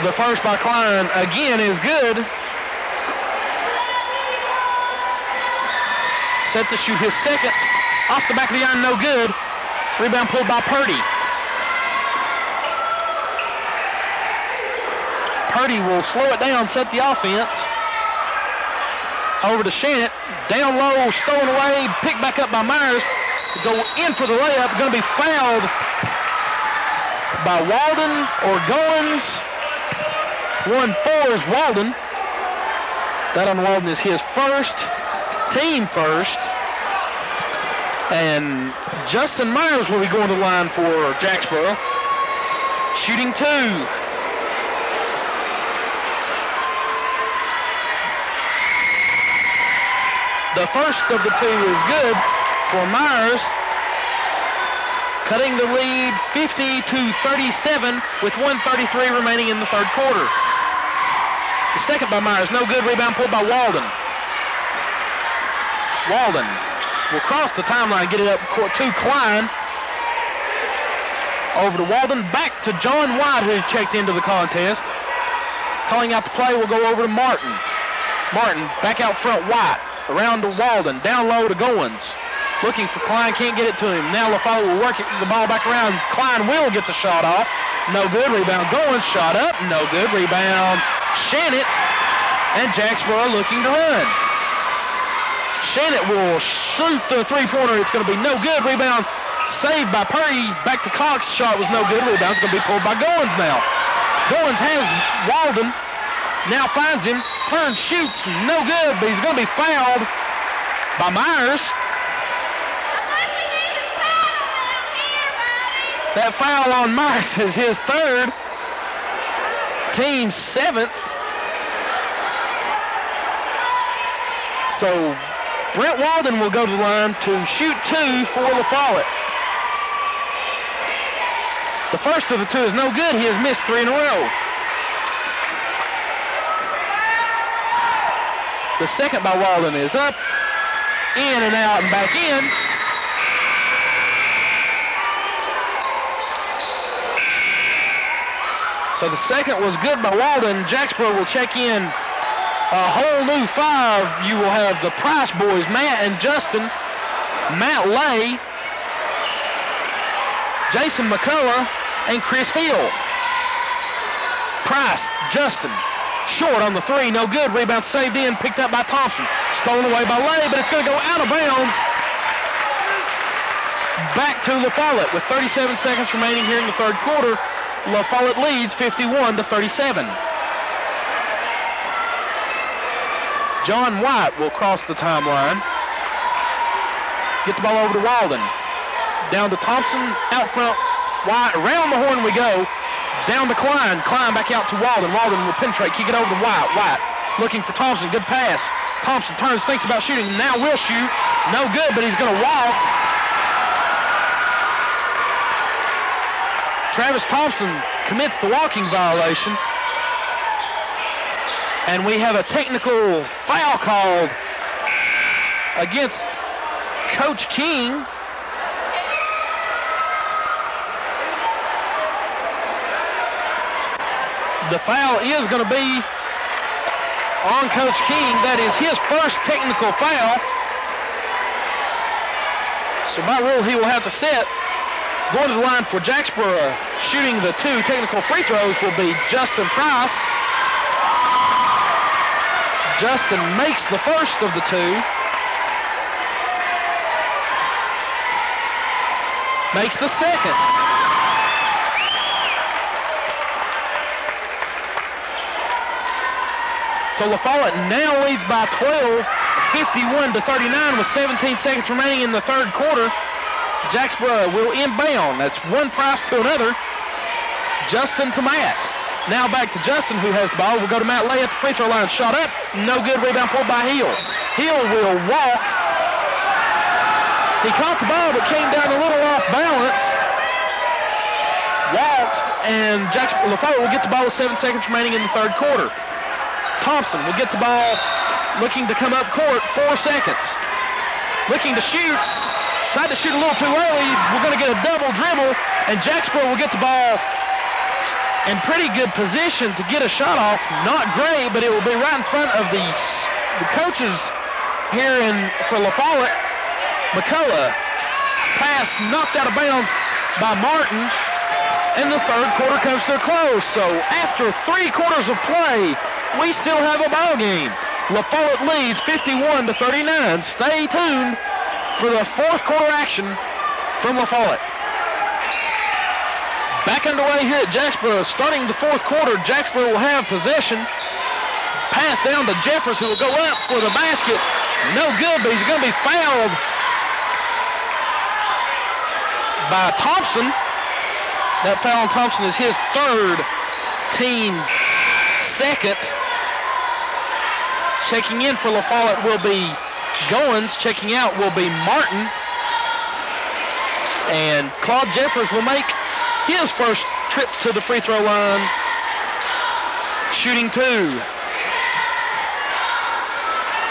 The first by Klein again is good. Set to shoot his second. Off the back of the iron, no good. Rebound pulled by Purdy. Purdy will slow it down, set the offense. Over to Shannon. Down low, stolen away, picked back up by Myers. Go in for the layup. Going to be fouled by Walden or Goins. 1-4 is Walden. That on Walden is his first, team first. And Justin Myers will be going to the line for Jacksboro. Shooting 2. The first of the 2 is good for Myers. Cutting the lead 50-37 with 1:33 remaining in the third quarter. The second by Myers, no good. Rebound pulled by Walden. Walden will cross the timeline, get it up court to Klein. Over to Walden, back to John White, who checked into the contest. Calling out the play will go over to Martin. Martin back out front, White. Around to Walden, down low to Goins. Looking for Klein, can't get it to him. Now LaFolle will work the ball back around. Klein will get the shot off. No good. Rebound Goins, shot up. No good. Rebound Shannon. And Jacksboro looking to run. Shannon will shoot the three-pointer. It's going to be no good. Rebound saved by Purdy. Back to Cox. Shot was no good. Rebound's going to be pulled by Goins now. Goins has Walden. Now finds him. Turns, shoots. No good, but he's going to be fouled by Myers. That foul on Myers is his third. Team 7th. So Brent Walden will go to the line to shoot 2 for LaFollette. The first of the 2 is no good. He has missed 3 in a row. The second by Walden is up, in and out and back in. So the second was good by Walden. Jacksboro will check in a whole new 5. You will have the Price boys, Matt and Justin, Matt Lay, Jason McCullough, and Chris Hill. Price, Justin, short on the 3, no good. Rebound saved in, picked up by Thompson. Stolen away by Lay, but it's going to go out of bounds. Back to LaFollette with 37 seconds remaining here in the third quarter. LaFollette leads 51-37. John White will cross the timeline. Get the ball over to Walden. Down to Thompson, out front. White, around the horn we go. Down to Klein. Klein back out to Walden. Walden will penetrate, kick it over to White. White looking for Thompson. Good pass. Thompson turns, thinks about shooting. Now will shoot. No good, but he's going to walk. Travis Thompson commits the walking violation. And we have a technical foul called against Coach King. The foul is going to be on Coach King. That is his first technical foul. So by rule, he will have to set. Going to the line for Jacksboro, shooting the 2 technical free throws will be Justin Price. Justin makes the first of the 2. makes the second. So La Follette now leads by 12, 51-39 with 17 seconds remaining in the third quarter. Jacksboro will inbound. That's one price to another. Justin to Matt. Now back to Justin, who has the ball. We'll go to Matt Lay at the free throw line. Shot up. No good. Rebound pulled by Hill. Hill will walk. He caught the ball but came down a little off balance. Walked, and La Follette will get the ball with 7 seconds remaining in the third quarter. Thompson will get the ball, looking to come up court, 4 seconds. Looking to shoot. Tried to shoot a little too early. We're going to get a double dribble, and Jacksboro will get the ball in pretty good position to get a shot off. Not great, but it will be right in front of the coaches here for La Follette. McCullough. Pass knocked out of bounds by Martin, and the third quarter comes to a close. So after 3 quarters of play, we still have a ball game. La Follette leads 51-39. Stay tuned for the fourth quarter action from La Follette. Back underway here at Jacksboro. Starting the fourth quarter, Jacksboro will have possession. Pass down to Jeffers, who will go up for the basket. No good, but he's going to be fouled by Thompson. That foul on Thompson is his third, team second. Checking in for La Follette will be Goins. Checking out will be Martin. And Claude Jeffers will make his first trip to the free throw line. Shooting 2.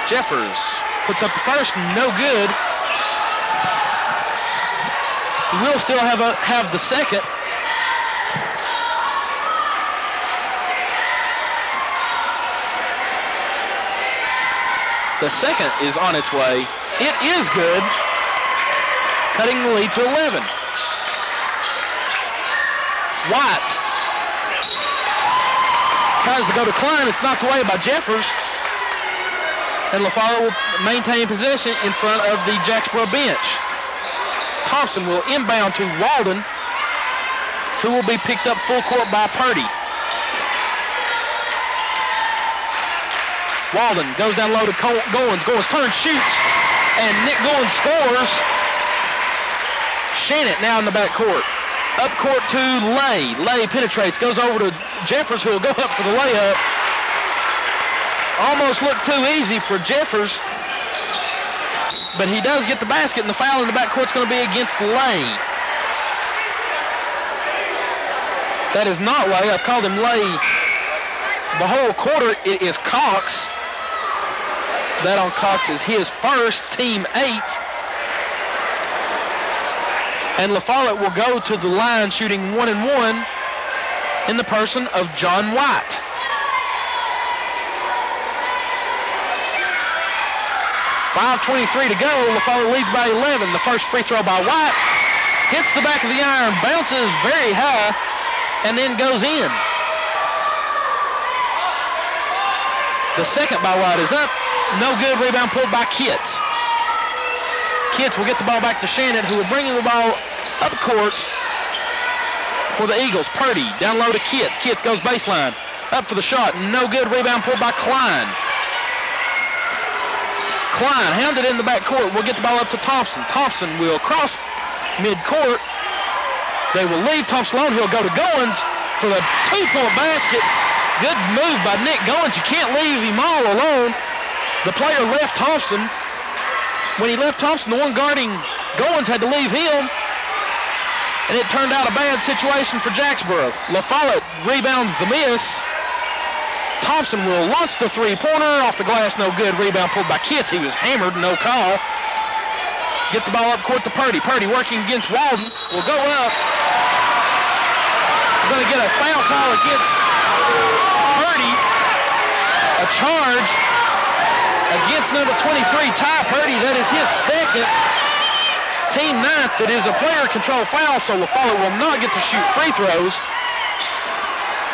Jeffers puts up the first, no good. We'll still have the second. The second is on its way. It is good, cutting the lead to 11. White tries to go to Klein. It's knocked away by Jeffers. And La Follette will maintain possession in front of the Jacksboro bench. Thompson will inbound to Walden, who will be picked up full court by Purdy. Walden goes down low to Goins. Goins turns, shoots, and Nick Goins scores. Shannon now in the backcourt. Up court to Lay. Lay penetrates, goes over to Jeffers, who will go up for the layup. Almost looked too easy for Jeffers, but he does get the basket, and the foul in the backcourt is going to be against Lay. That is not Lay. I've called him Lay the whole quarter. It is Cox. That on Cox is his first, team 8. And La Follette will go to the line shooting 1 and 1 in the person of John White. .5:23 to go. La Follette leads by 11. The first free throw by White hits the back of the iron, bounces very high, and then goes in. The second by White is up. No good. Rebound pulled by Kitts. Kitts will get the ball back to Shannon, who will bring the ball up court for the Eagles. Purdy down low to Kitts. Kitts goes baseline. Up for the shot. No good. Rebound pulled by Klein. Klein hounded in the backcourt. Will get the ball up to Thompson. Thompson will cross midcourt. They will leave Thompson alone. He'll go to Goins for the 2-point basket. Good move by Nick Goins. You can't leave him all alone. The player left Thompson. When he left Thompson, the one guarding Goins had to leave him. And it turned out a bad situation for Jacksboro. La Follette rebounds the miss. Thompson will launch the three-pointer off the glass. No good. Rebound pulled by Kitts. He was hammered. No call. Get the ball up court to Purdy. Purdy working against Walden. Will go up. We're going to get a foul call against Purdy. A charge against number 23, Ty Purdy. That is his second, team 9th. It is a player control foul, so La Follette will not get to shoot free throws.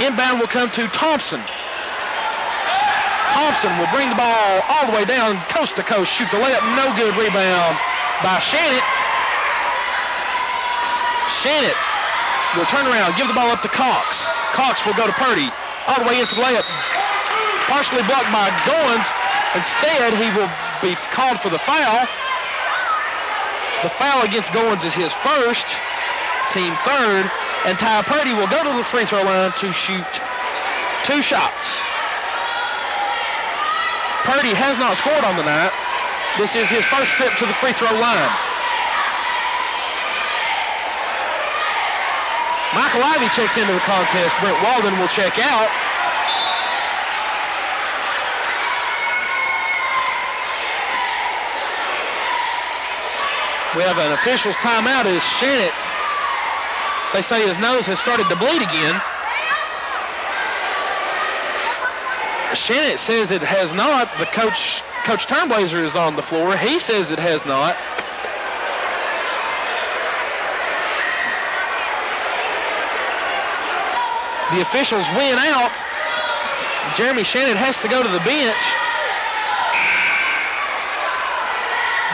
Inbound will come to Thompson. Thompson will bring the ball all the way down, coast to coast, shoot the layup. No good. Rebound by Shannon. Shannon will turn around, give the ball up to Cox. Cox will go to Purdy, all the way into the layup. Partially blocked by Goins. Instead, he will be called for the foul. The foul against Goins is his first, team third, and Ty Purdy will go to the free throw line to shoot 2 shots. Purdy has not scored on the night. This is his first trip to the free throw line. Michael Ivey checks into the contest. Brent Walden will check out. We have an official's timeout as Shannon, they say his nose has started to bleed again. Shannon says it has not. The Coach Turnblazer is on the floor. He says it has not. The officials win out. Jeremy Shannon has to go to the bench,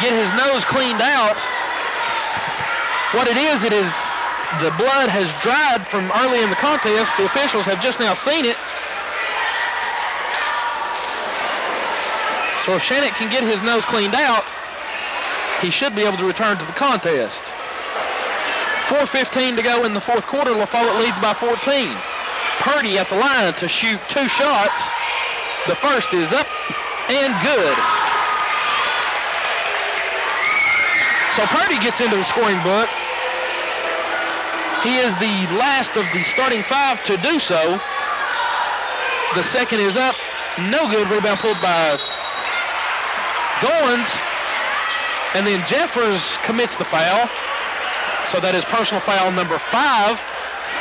get his nose cleaned out. What it is the blood has dried from early in the contest. The officials have just now seen it. So if Shannon can get his nose cleaned out, he should be able to return to the contest. 4:15 to go in the fourth quarter. La Follette leads by 14. Purdy at the line to shoot 2 shots. The first is up and good. So Purdy gets into the scoring book. He is the last of the starting 5 to do so. The second is up. No good. Rebound pulled by Goins. And then Jeffers commits the foul. So that is personal foul number 5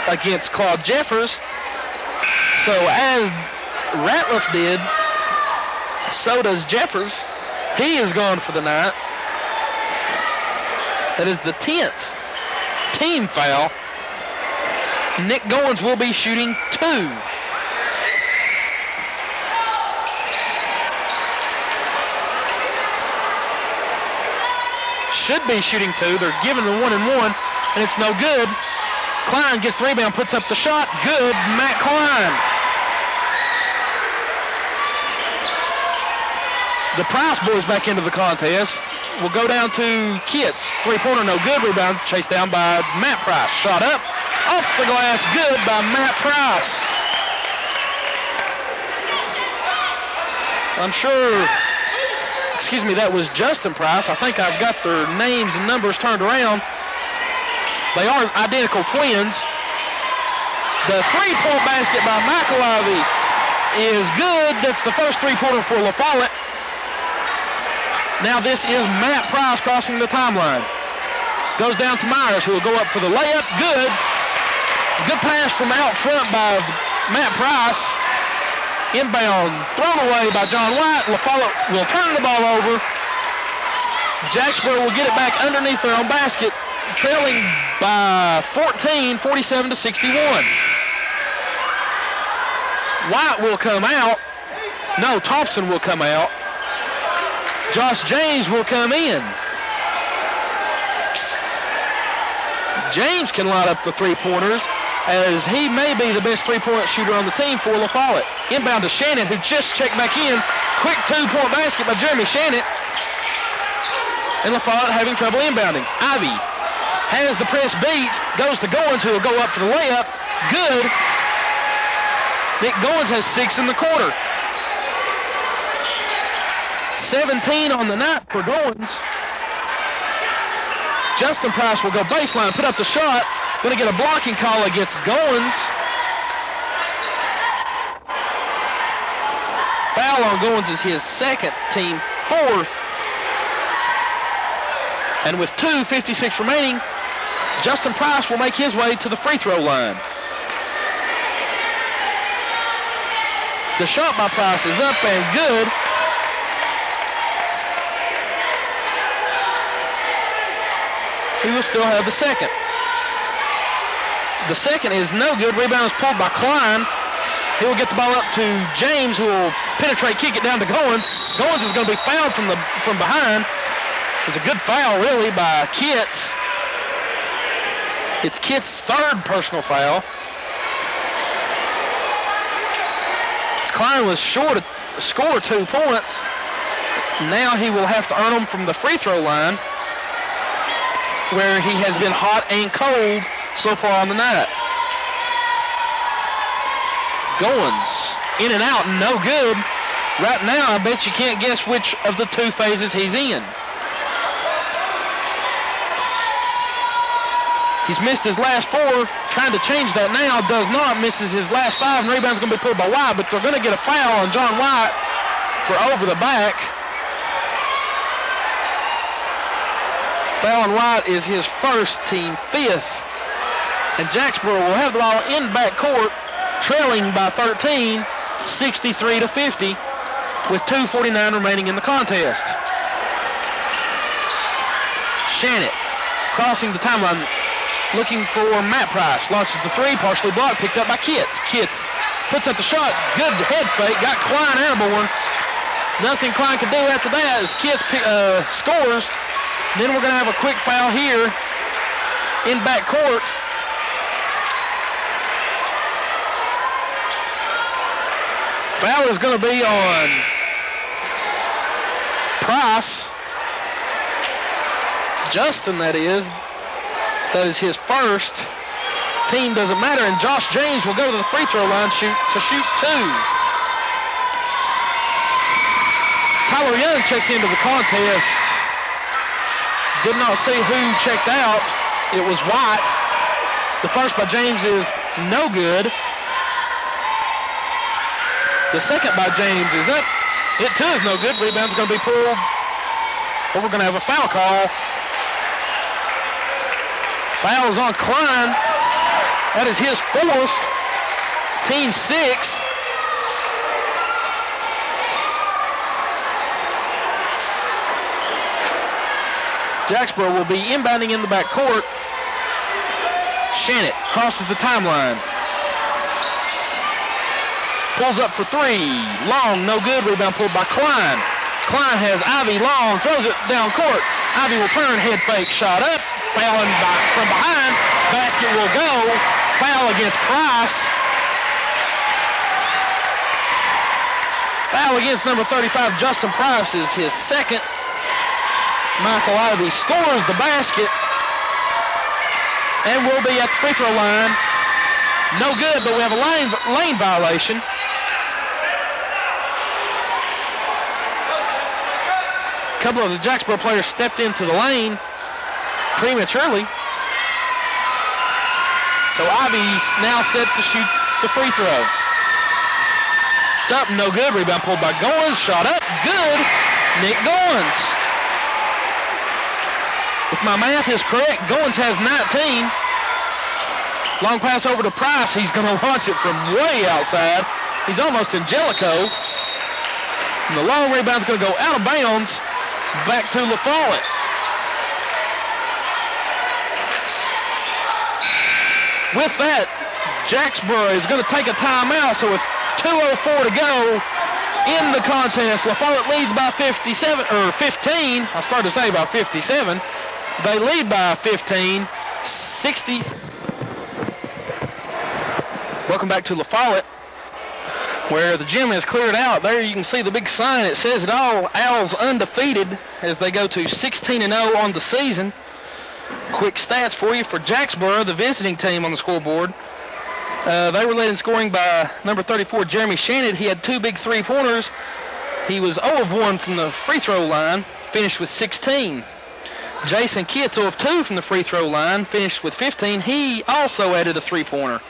against Claude Jeffers. So as Ratliff did, so does Jeffers. He is gone for the night. That is the 10th team foul. Nick Goins will be shooting 2. Should be shooting 2. They're giving the 1-and-1, and it's no good. Klein gets the rebound, puts up the shot. Good, Matt Klein. The Price boys back into the contest. Will go down to Kitts. 3-pointer, no good. Rebound chased down by Matt Price. Shot up, off the glass, good by Matt Price. I'm sure, that was Justin Price. I think I've got their names and numbers turned around. They are identical twins. The 3-point basket by McAlivey is good. That's the first 3-pointer for La Follette. Now this is Matt Price crossing the timeline. Goes down to Myers, who will go up for the layup. Good. Good pass from out front by Matt Price. Inbound thrown away by John White. La Follette will turn the ball over. Jacksboro will get it back underneath their own basket, trailing by 14, 47-61. White will come out. No, Thompson will come out. Josh James will come in. James can light up the 3-pointers, as he may be the best 3-point shooter on the team for La Follette. Inbound to Shannon, who just checked back in. Quick 2-point basket by Jeremy Shannon. And La Follette having trouble inbounding. Ivy has the press beat, goes to Goins, who will go up for the layup. Good. Nick Goins has 6 in the quarter. 17 on the night for Goins. Justin Price will go baseline, put up the shot. Going to get a blocking call against Goins. Foul on Goins is his second, team 4th. And with 2:56 remaining, Justin Price will make his way to the free throw line. The shot by Price is up and good. He will still have the second. The second is no good. Rebound is pulled by Klein. He will get the ball up to James, who will penetrate, kick it down to Goins. Goins is going to be fouled from behind. It's a good foul, really, by Kitts. It's Kitt's third personal foul. Klein was short to score 2 points. Now he will have to earn them from the free throw line, where he has been hot and cold so far on the night. Goins in and out, no good. Right now, I bet you can't guess which of the 2 phases he's in. He's missed his last 4, trying to change that now, does not, misses his last 5, and rebound's going to be pulled by White, but they're going to get a foul on John White for over the back. Foul on White is his first, team 5th, and Jacksboro will have the ball in backcourt, trailing by 13, 63-50, with 2:49 remaining in the contest. Shannon crossing the timeline, looking for Matt Price. Launches the 3, partially blocked, picked up by Kitts. Kitts puts up the shot. Good head fake. Got Klein airborne. Nothing Klein can do after that as Kitts scores. Then we're going to have a quick foul here in backcourt. Foul is going to be on Price. Justin, that is. That is his first. Team doesn't matter, and Josh James will go to the free throw line to shoot 2. Tyler Young checks into the contest. Did not see who checked out. It was White. The first by James is no good. The second by James is up. It too is no good. Rebound's going to be pulled. But we're going to have a foul call. Foul is on Klein. That is his 4th, team 6th. Jacksboro will be inbounding in the backcourt. Shannon crosses the timeline. Pulls up for 3. Long, no good. Rebound pulled by Klein. Klein has Ivy long, throws it down court. Ivy will turn, head fake, shot up. Fouling from behind. Basket will go. Foul against Price. Foul against number 35, Justin Price, is his 2nd. Michael Ivy scores the basket and will be at the free throw line. No good, but we have a lane violation. A couple of the Jacksboro players stepped into the lane prematurely. So Ivy's now set to shoot the free throw. It's up, no good. Rebound pulled by Goins. Shot up, good. Nick Goins. If my math is correct, Goins has 19. Long pass over to Price. He's going to launch it from way outside. He's almost in Jellicoe. And the long rebound's going to go out of bounds back to La Follette. With that, Jacksboro is going to take a timeout. So with 2:04 to go in the contest, La Follette leads by 15. I started to say by 57. They lead by 15, 60. Welcome back to La Follette, where the gym is cleared out. There you can see the big sign. It says it all. Owls undefeated as they go to 16-0 on the season. Quick stats for you for Jacksboro, the visiting team on the scoreboard. They were led in scoring by number 34, Jeremy Shannon. He had 2 big 3-pointers. He was 0 of 1 from the free throw line, finished with 16. Jason Kitts 0 of 2 from the free throw line, finished with 15. He also added a 3-pointer.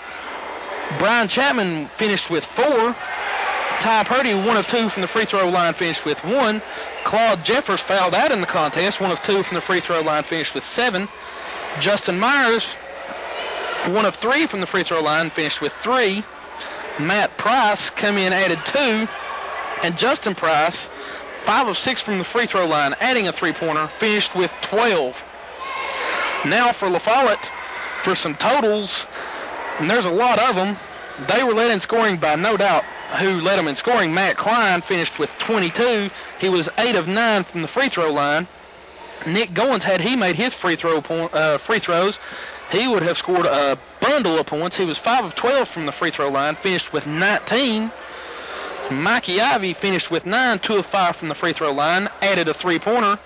Brian Chapman finished with 4. Ty Purdy 1 of 2 from the free throw line, finished with 1. Claude Jeffers fouled out in the contest, 1 of 2 from the free throw line, finished with 7. Justin Myers 1 of 3 from the free throw line, finished with 3. Matt Price come in, added 2. And Justin Price 5 of 6 from the free throw line, adding a 3-pointer, finished with 12. Now for La Follette, for some totals, and there's a lot of them. They were led in scoring by, no doubt, who led them in scoring. Matt Klein finished with 22. He was 8 of 9 from the free throw line. Nick Goins, had he made his free throws, he would have scored a bundle of points. He was 5 of 12 from the free throw line, finished with 19. Mikey Ivy finished with 9, 2 of 5 from the free throw line, added a three-pointer.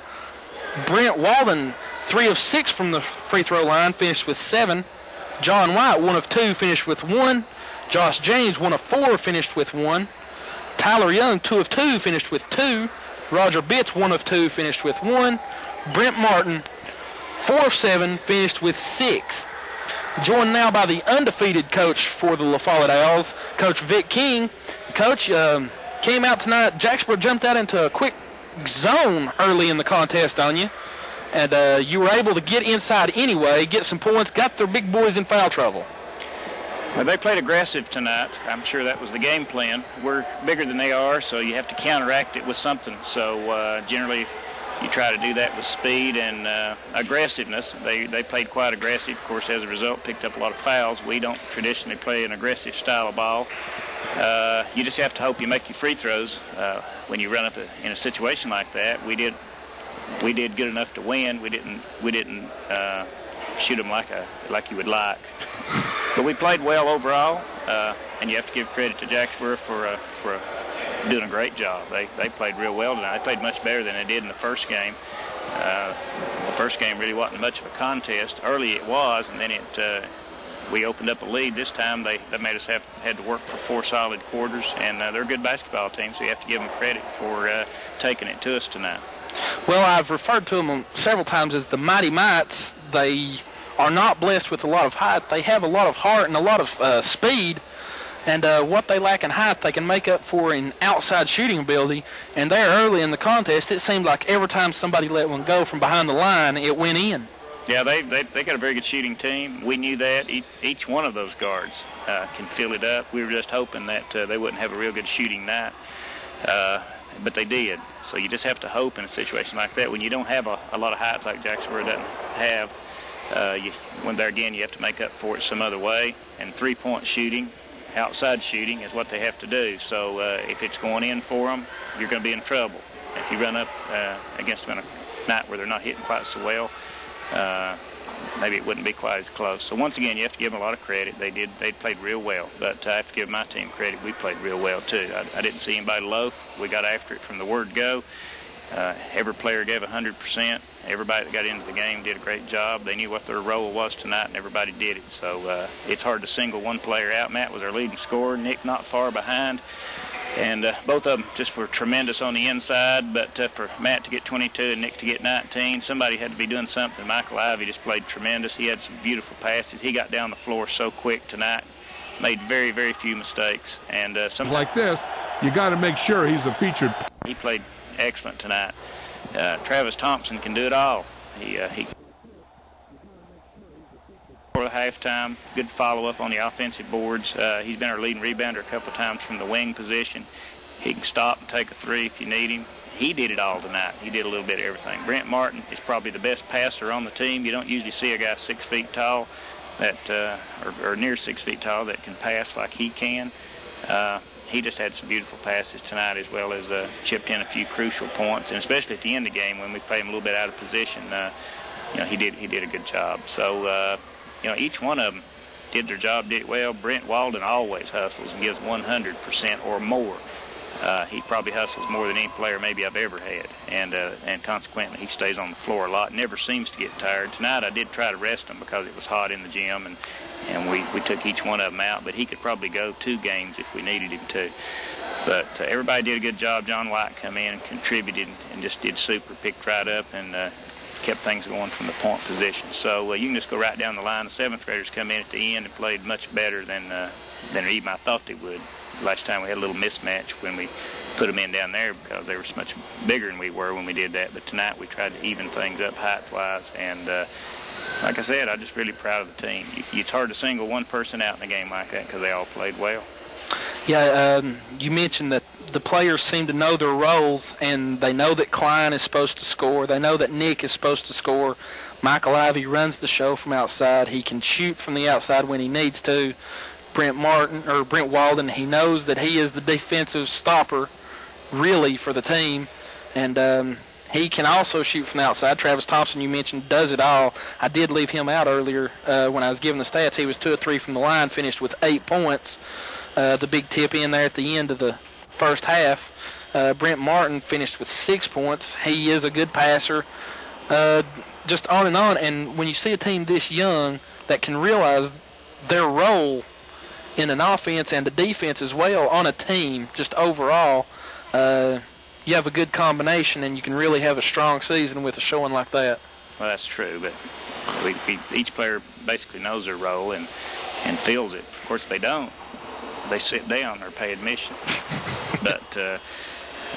Brent Walden, 3 of 6 from the free throw line, finished with 7. John White, 1 of 2, finished with 1. Josh James, 1 of 4, finished with 1. Tyler Young, 2 of 2, finished with 2. Roger Bitts, 1 of 2, finished with 1. Brent Martin, 4 of 7, finished with 6. Joined now by the undefeated coach for the La Follette Owls, Coach Vic King. Coach, came out tonight. Jacksboro jumped out into a quick zone early in the contest on you, and you were able to get inside anyway, get some points, got their big boys in foul trouble. Well, they played aggressive tonight. I'm sure that was the game plan. We're bigger than they are, so you have to counteract it with something. So generally you try to do that with speed and aggressiveness. They played quite aggressive. Of course, as a result, picked up a lot of fouls. We don't traditionally play an aggressive style of ball. You just have to hope you make your free throws when you run up in a situation like that. We did good enough to win. We didn't shoot them like you would like. But we played well overall, and you have to give credit to Jacksboro for doing a great job. They played real well tonight. They played much better than they did in the first game. The first game really wasn't much of a contest. Early it was, and then we opened up a lead. This time they made us had to work for 4 solid quarters, and they're a good basketball team, so you have to give them credit for taking it to us tonight. Well, I've referred to them several times as the Mighty Mites. They are not blessed with a lot of height. They have a lot of heart and a lot of speed, and what they lack in height they can make up for in outside shooting ability. And there early in the contest, it seemed like every time somebody let one go from behind the line, it went in. Yeah, they got a very good shooting team. We knew that. Each one of those guards can fill it up. We were just hoping that they wouldn't have a real good shooting night, but they did. So you just have to hope in a situation like that. When you don't have a lot of height like Jacksboro doesn't have, when there again you have to make up for it some other way. And three-point shooting, outside shooting is what they have to do. So if it's going in for them, you're going to be in trouble. If you run up against them on a night where they're not hitting quite so well, maybe it wouldn't be quite as close. So once again, you have to give them a lot of credit. They played real well. But I have to give my team credit. We played real well too. I didn't see anybody loaf. We got after it from the word go. Every player gave 100%. Everybody that got into the game did a great job. They knew what their role was tonight, and everybody did it. So it's hard to single one player out. Matt was our leading scorer. Nick not far behind. And both of them just were tremendous on the inside. But for Matt to get 22 and Nick to get 19, somebody had to be doing something. Michael Ivy just played tremendous. He had some beautiful passes. He got down the floor so quick tonight. Made very, very few mistakes. And something like this, you got to make sure he's a featured. He played excellent tonight. Travis Thompson can do it all. He for the halftime, good follow-up on the offensive boards. He's been our leading rebounder a couple of times from the wing position. He can stop and take a three if you need him. He did it all tonight. He did a little bit of everything. Brent Martin is probably the best passer on the team. You don't usually see a guy 6 feet tall that, or near 6 feet tall that can pass like he can. He just had some beautiful passes tonight, as well as chipped in a few crucial points, and especially at the end of the game when we played him a little bit out of position. He did a good job. So each one of them did their job, did it well. Brent Walden always hustles and gives 100% or more. He probably hustles more than any player maybe I've ever had, and consequently he stays on the floor a lot. Never seems to get tired. Tonight I did try to rest him because it was hot in the gym, and we took each one of them out, but he could probably go 2 games if we needed him to. But everybody did a good job. John White come in and contributed and just did super, picked right up and kept things going from the point position. So you can just go right down the line. The 7th graders come in at the end and played much better than even I thought they would. Last time we had a little mismatch when we put them in down there because they were so much bigger than we were when we did that. But tonight we tried to even things up height-wise, and like I said, I'm just really proud of the team. It's hard to single one person out in a game like that because they all played well. Yeah, you mentioned that the players seem to know their roles, and they know that Klein is supposed to score. They know that Nick is supposed to score. Michael Ivy runs the show from outside. He can shoot from the outside when he needs to. Brent Walden, he knows that he is the defensive stopper, really, for the team. And He can also shoot from the outside. Travis Thompson, you mentioned, does it all. I did leave him out earlier when I was giving the stats. He was 2 of 3 from the line, finished with 8 points. The big tip in there at the end of the first half. Brent Martin finished with 6 points. He is a good passer. Just on and on. And when you see a team this young that can realize their role in an offense and a defense as well on a team, just overall, you have a good combination, and you can really have a strong season with a showing like that. Well, that's true, but each player basically knows their role and feels it. Of course, if they don't, they sit down or pay admission. But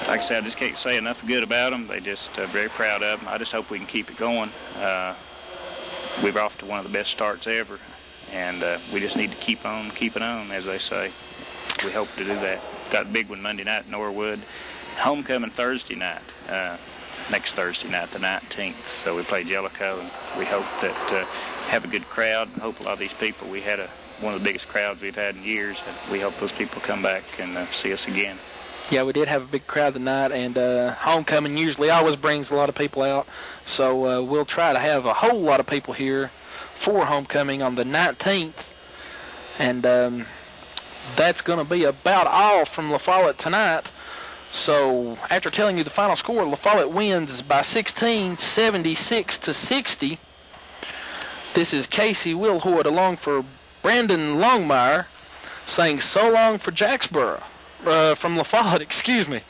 like I said, I just can't say enough good about them. They just very proud of them. I just hope we can keep it going. We're off to one of the best starts ever, and we just need to keep on keeping on, as they say. We hope to do that. Got a big one Monday night in Norwood. Homecoming Thursday night, next Thursday night, the 19th. So we play Jellicoe, and we hope that have a good crowd. And hope a lot of these people, we had one of the biggest crowds we've had in years, and we hope those people come back and see us again. Yeah, we did have a big crowd tonight, and homecoming usually always brings a lot of people out. So we'll try to have a whole lot of people here for homecoming on the 19th. And that's going to be about all from La Follette tonight. So after telling you the final score, La Follette wins by 16, 76-60. This is Casey Wilhoit along for Brandon Longmire saying so long for Jacksboro. From La Follette, excuse me.